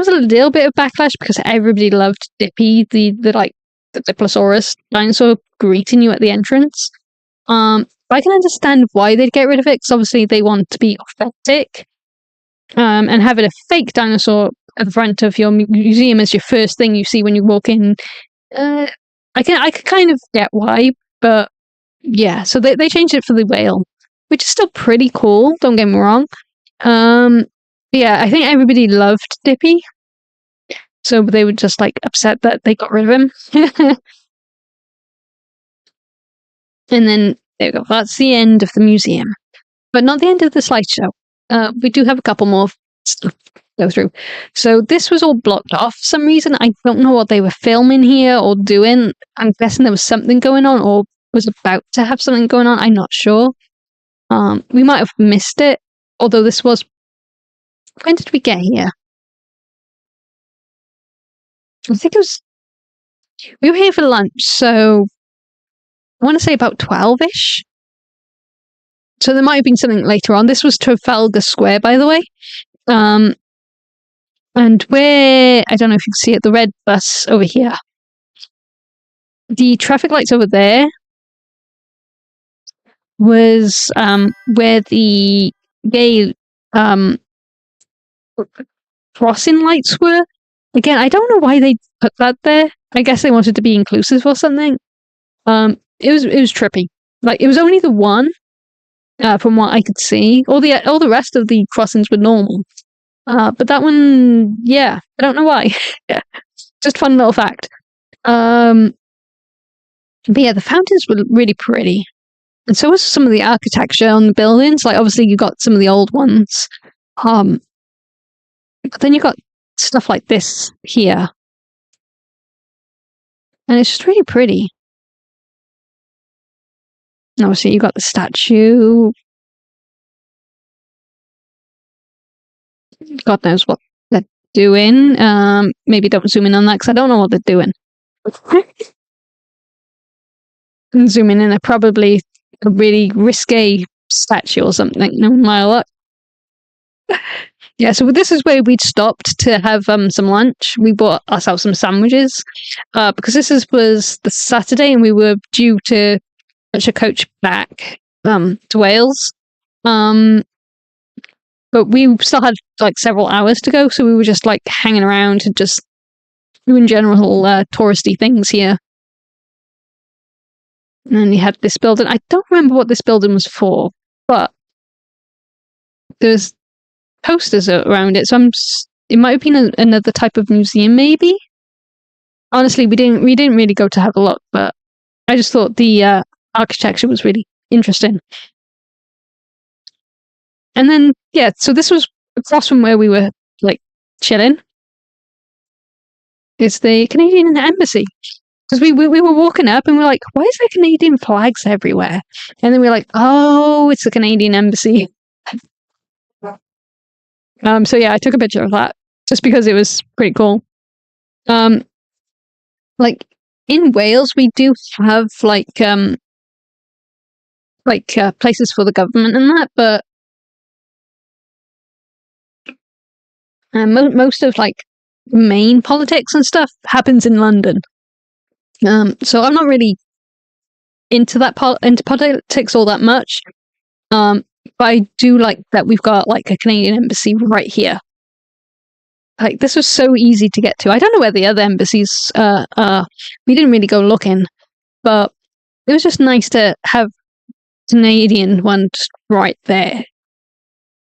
was a little bit of backlash because everybody loved Dippy, the Diplosaurus dinosaur greeting you at the entrance. I can understand why they'd get rid of it, because obviously they want to be authentic. And having a fake dinosaur at the front of your museum as your first thing you see when you walk in, I could kind of get why, but yeah, so they changed it for the whale, which is still pretty cool, don't get me wrong. Yeah, I think everybody loved Dippy, so they were just like upset that they got rid of him. And then there we go, that's the end of the museum, but not the end of the slideshow. We do have a couple more stuff to go through. So this was all blocked off for some reason. I don't know what they were filming here or doing. I'm guessing there was something going on or was about to have something going on. I'm not sure. We might have missed it, although this was... When did we get here? I think it was... We were here for lunch, so I want to say about 12-ish. So there might have been something later on. This was Trafalgar Square, by the way. And where, I don't know if you can see it, the red bus over here. The traffic lights over there was where the gay crossing lights were. Again, I don't know why they put that there. I guess they wanted to be inclusive or something. It was trippy. Like, it was only the one, from what I could see. All the rest of the crossings were normal. But that one, yeah, I don't know why. Yeah, just fun little fact. But yeah, the fountains were really pretty. And so was some of the architecture on the buildings. Like, obviously you got some of the old ones. But then you got stuff like this here. And it's just really pretty. And obviously you got the statue. God knows what they're doing. Maybe don't zoom in on that because I don't know what they're doing. And zooming in, they're probably a really risque statue or something. No matter what. Yeah, so this is where we'd stopped to have some lunch. We bought ourselves some sandwiches because this was the Saturday and we were due to catch a coach back to Wales. But we still had like several hours to go, so we were just like hanging around and just doing general touristy things here. And then you had this building. I don't remember what this building was for, but there's posters around it, so it might have been another type of museum, maybe. Honestly, we didn't really go to have a look, but I just thought the architecture was really interesting. And then yeah, so this was across from where we were like chilling. It's the Canadian Embassy. Because we were walking up and we're like, why is there Canadian flags everywhere? And then we're like, oh, it's the Canadian Embassy. So yeah, I took a picture of that just because it was pretty cool. Like in Wales, we do have like places for the government and that, but most of like main politics and stuff happens in London. So I'm not really into politics all that much. But I do like that we've got like a Canadian embassy right here. Like, this was so easy to get to. I don't know where the other embassies are. We didn't really go looking, but it was just nice to have Canadian one just right there.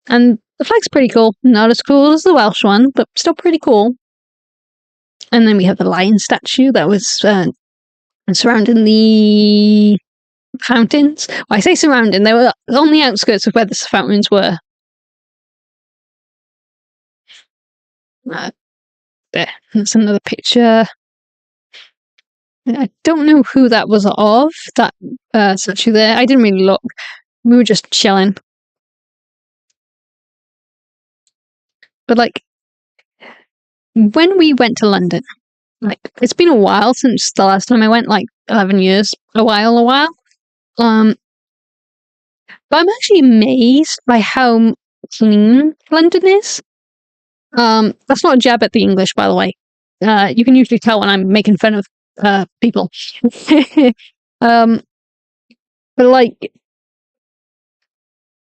And the flag's pretty cool. Not as cool as the Welsh one, but still pretty cool. And then we have the lion statue that was surrounding the fountains. Well, I say surrounding, they were on the outskirts of where the fountains were. There, that's another picture. I don't know who that was of, that statue there. I didn't really look. We were just chilling. But, like, when we went to London, like, it's been a while since the last time I went, like 11 years, a while. But I'm actually amazed by how clean London is. That's not a jab at the English, by the way. You can usually tell when I'm making fun of people. But, like,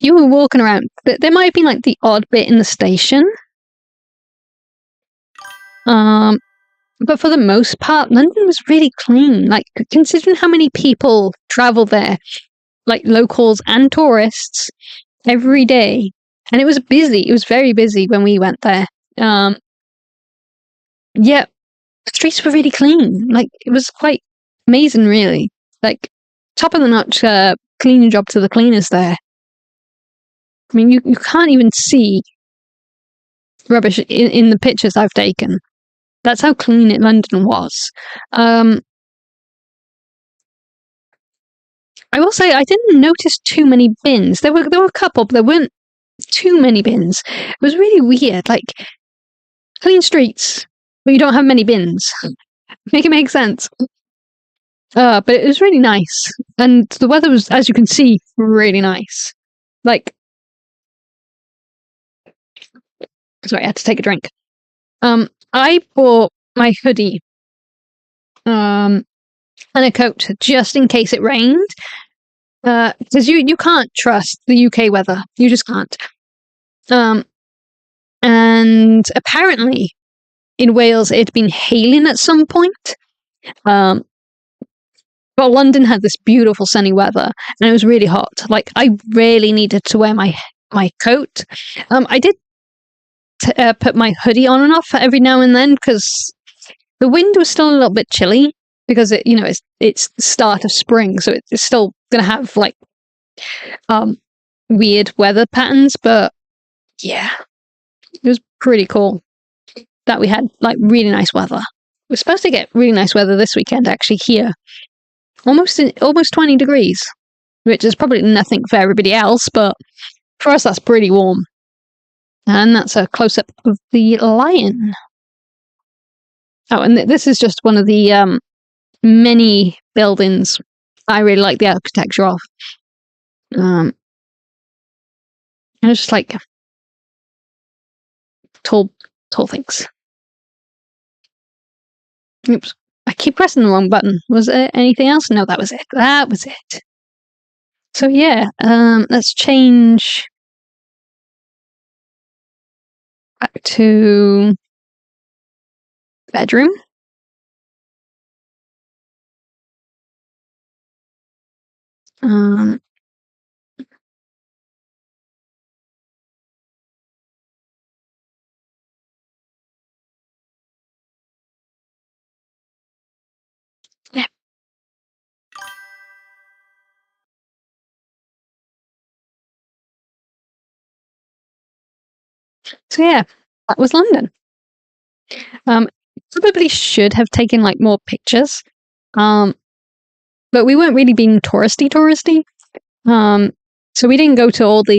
you were walking around, there might have been, like, the odd bit in the station. But for the most part, London was really clean. Like, considering how many people travel there, like locals and tourists, every day. And it was busy. It was very busy when we went there. Yeah, the streets were really clean. Like, it was quite amazing, really. Like, top of the notch cleaning job to the cleaners there. I mean, you can't even see rubbish in the pictures I've taken. That's how clean London was. I will say I didn't notice too many bins. There were a couple, but there weren't too many bins. It was really weird. Like, clean streets, but you don't have many bins. Make it make sense. But it was really nice, and the weather was, as you can see, really nice. Like, sorry, I had to take a drink. I bought my hoodie, and a coat just in case it rained, because you can't trust the UK weather. You just can't. And apparently, in Wales, it had been hailing at some point. But London had this beautiful sunny weather, and it was really hot. Like, I really needed to wear my coat. I did put my hoodie on and off every now and then because the wind was still a little bit chilly because it's the start of spring, so it's still gonna have like weird weather patterns. But yeah, it was pretty cool that we had like really nice weather. We're supposed to get really nice weather this weekend, actually, here. Almost 20 degrees, which is probably nothing for everybody else, but for us that's pretty warm. And that's a close-up of the lion. Oh, and this is just one of the many buildings I really like the architecture of. And it's just like tall things. Oops. I keep pressing the wrong button. Was there anything else? No, that was it. That was it. So yeah, let's change back to bedroom. Yeah. So yeah, that was London. Probably should have taken like more pictures. But we weren't really being touristy. So we didn't go to all the,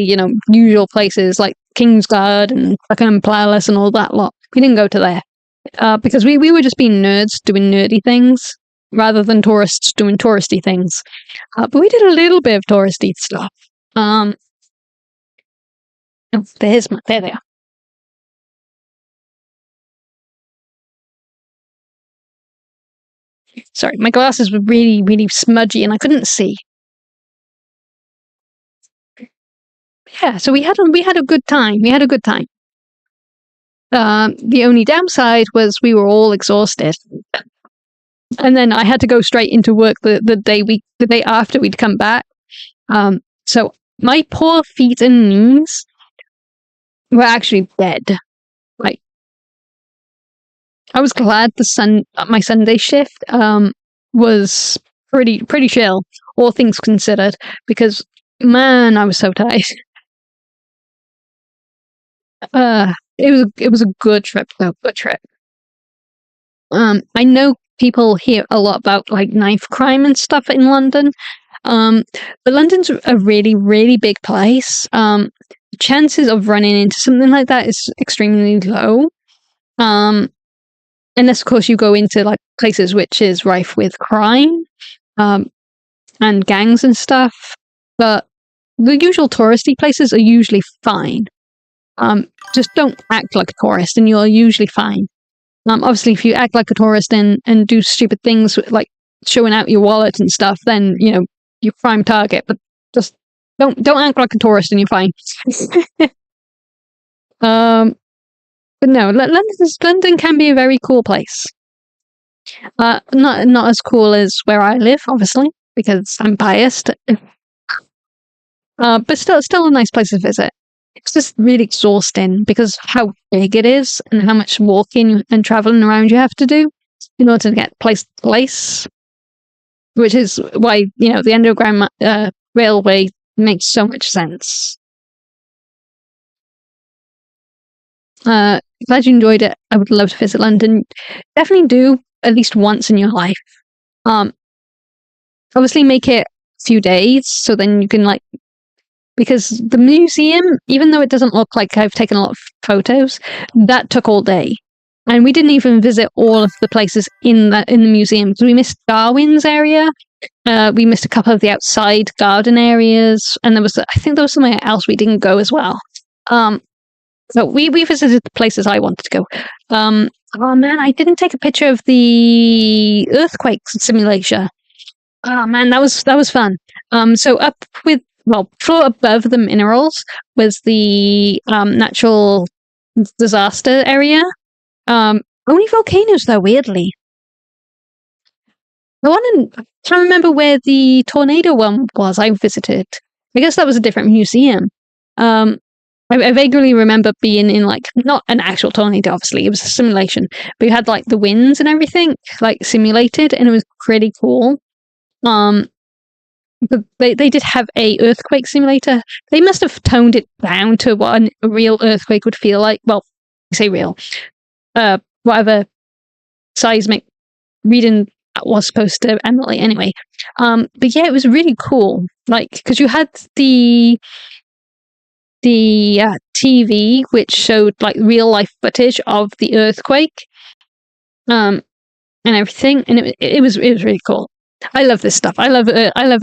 usual places like Kingsguard and Buckingham Palace and all that lot. We didn't go to there. Because we were just being nerds doing nerdy things rather than tourists doing touristy things. But we did a little bit of touristy stuff. Oh, there they are. Sorry, my glasses were really, really smudgy and I couldn't see. Yeah, so we had a good time. We had a good time. The only downside was we were all exhausted, and then I had to go straight into work the day after we'd come back. So my poor feet and knees were actually dead. Like, I was glad my Sunday shift was pretty chill, all things considered, because man, I was so tired. It was a good trip though, good trip. I know people hear a lot about like knife crime and stuff in London. But London's a really big place. Chances of running into something like that is extremely low. Unless of course you go into like places which is rife with crime, and gangs and stuff. But the usual touristy places are usually fine. Just don't act like a tourist and you're usually fine. Obviously, if you act like a tourist and do stupid things like showing out your wallet and stuff, then you're prime target. But just don't act like a tourist and you're fine. But no, London can be a very cool place. Not as cool as where I live, obviously, because I'm biased. But still a nice place to visit. It's just really exhausting because how big it is and how much walking and traveling around you have to do in order to get place to place. Which is why, the underground railway makes so much sense. Glad you enjoyed it. I would love to visit London. Definitely do at least once in your life. Obviously make it a few days so then you can because the museum, even though it doesn't look like I've taken a lot of photos, that took all day. And we didn't even visit all of the places in the museum. So we missed Darwin's area. We missed a couple of the outside garden areas. And I think there was somewhere else we didn't go as well. So we visited the places I wanted to go. Oh man, I didn't take a picture of the earthquake simulation. Oh man, that was fun. So floor above the minerals was the natural disaster area. Only volcanoes though, weirdly. I can't remember where the tornado one was I visited. I guess that was a different museum. I vaguely remember being in not an actual tornado, obviously, it was a simulation, but you had the winds and everything simulated, and it was pretty cool. But they did have a earthquake simulator. They must have toned it down to what a real earthquake would feel like. Well, I say real. Whatever seismic reading was supposed to emulate anyway. But yeah, it was really cool. Because you had the TV which showed real life footage of the earthquake, and everything, and it was really cool. I love this stuff. I love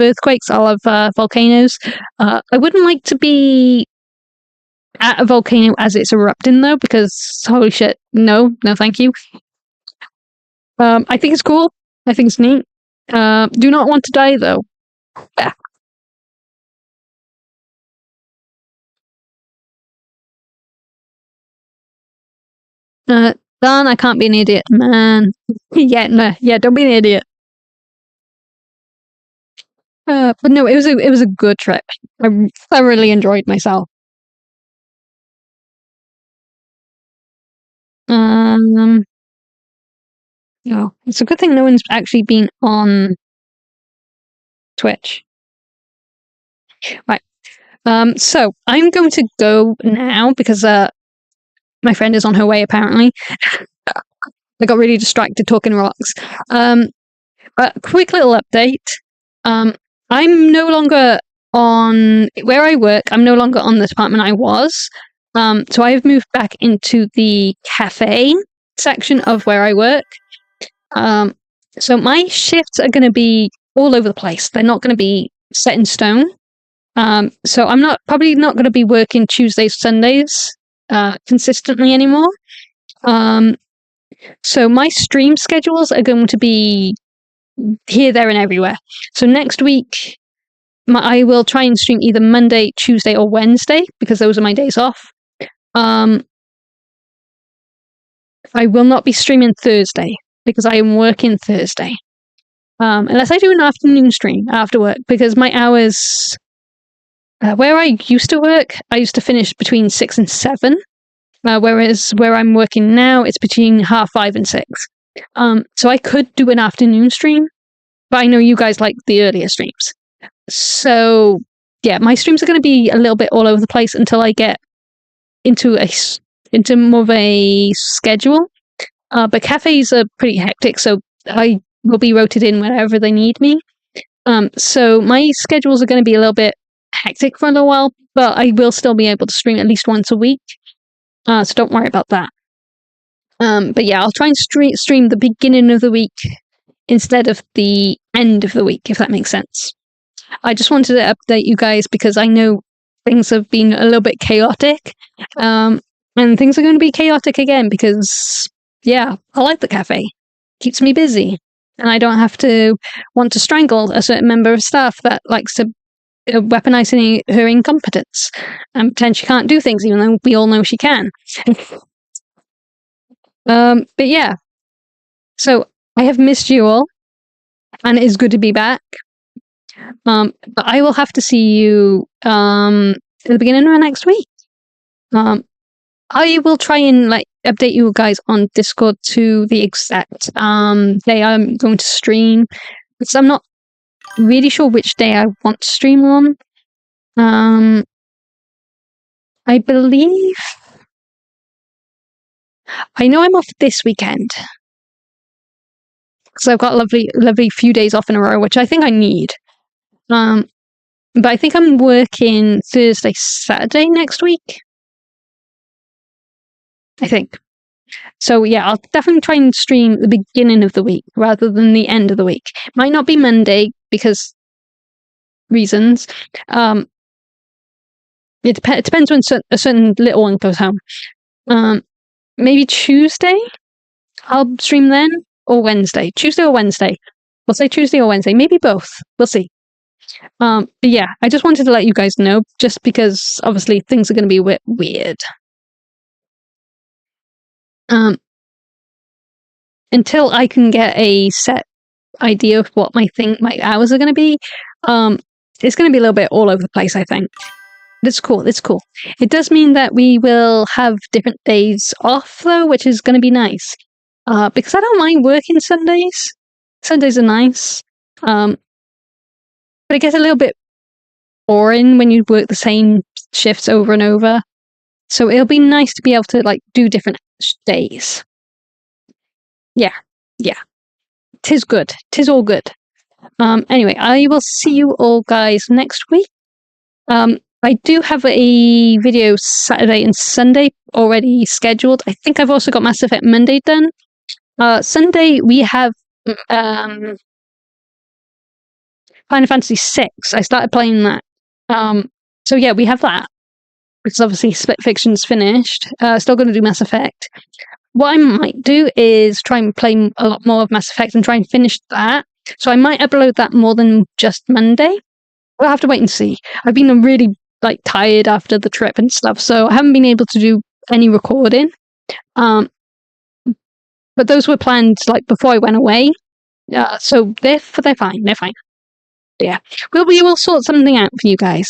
earthquakes. I love volcanoes. I wouldn't like to be at a volcano as it's erupting though, because holy shit, no, thank you. I think it's cool. I think it's neat. Do not want to die though. Yeah. Dan, I can't be an idiot, man. Yeah, don't be an idiot. But no, it was a good trip. I thoroughly enjoyed myself. It's a good thing no one's actually been on Twitch. Right. So I'm going to go now because my friend is on her way apparently. I got really distracted talking rocks. Quick little update. I'm no longer on where I work. I'm no longer on the department I was. So I've moved back into the cafe section of where I work. So my shifts are going to be all over the place. They're not going to be set in stone. So I'm probably not going to be working Tuesdays, Sundays consistently anymore. So my stream schedules are going to be here, there, and everywhere. So next week, I will try and stream either Monday, Tuesday, or Wednesday because those are my days off. I will not be streaming Thursday because I am working Thursday. Unless I do an afternoon stream after work, because my hours, where I used to work, I used to finish between 6 and 7. Whereas where I'm working now, it's between 5:30 and 6. So I could do an afternoon stream, but I know you guys like the earlier streams. So yeah, my streams are going to be a little bit all over the place until I get into more of a schedule. But cafes are pretty hectic, so I will be rotated in whenever they need me. So my schedules are going to be a little bit hectic for a little while, but I will still be able to stream at least once a week. So don't worry about that. But yeah, I'll try and stream the beginning of the week instead of the end of the week, if that makes sense. I just wanted to update you guys because I know things have been a little bit chaotic. And things are going to be chaotic again because, yeah, I like the cafe. Keeps me busy. And I don't have to want to strangle a certain member of staff that likes to weaponize her incompetence and pretend she can't do things, even though we all know she can. But yeah. So I have missed you all, and it is good to be back. But I will have to see you at the beginning of next week. I will try and update you guys on Discord to the exact day I'm going to stream, because I'm not really sure which day I want to stream on. I believe I know I'm off this weekend because I've got a lovely few days off in a row, which I think I need. But I think I'm working Thursday, Saturday next week. I think. So yeah, I'll definitely try and stream the beginning of the week rather than the end of the week. Might not be Monday because reasons. It depends when a certain little one goes home. Maybe Tuesday I'll stream then, or Wednesday. Tuesday or Wednesday. We'll say Tuesday or Wednesday. Maybe both. We'll see. But yeah, I just wanted to let you guys know, just because obviously things are going to be a bit weird. Until I can get a set idea of what my hours are going to be, it's going to be a little bit all over the place, I think. But it's cool. It's cool. It does mean that we will have different days off, though, which is going to be nice. Because I don't mind working Sundays. Sundays are nice. But it gets a little bit boring when you work the same shifts over and over. So it'll be nice to be able to do different days. Yeah. Tis good. Tis all good. Anyway, I will see you all guys next week. I do have a video Saturday and Sunday already scheduled. I think I've also got Mass Effect Monday done. Sunday we have Final Fantasy VI. I started playing that. So yeah, we have that. Because obviously Split Fiction's finished. Still going to do Mass Effect. What I might do is try and play a lot more of Mass Effect and try and finish that. So I might upload that more than just Monday. We'll have to wait and see. I've been really tired after the trip and stuff, so I haven't been able to do any recording. But those were planned before I went away. So they're fine. They're fine. Yeah, we will sort something out for you guys.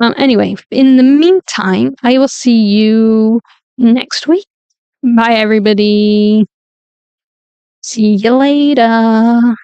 Anyway, in the meantime, I will see you next week. Bye, everybody. See you later.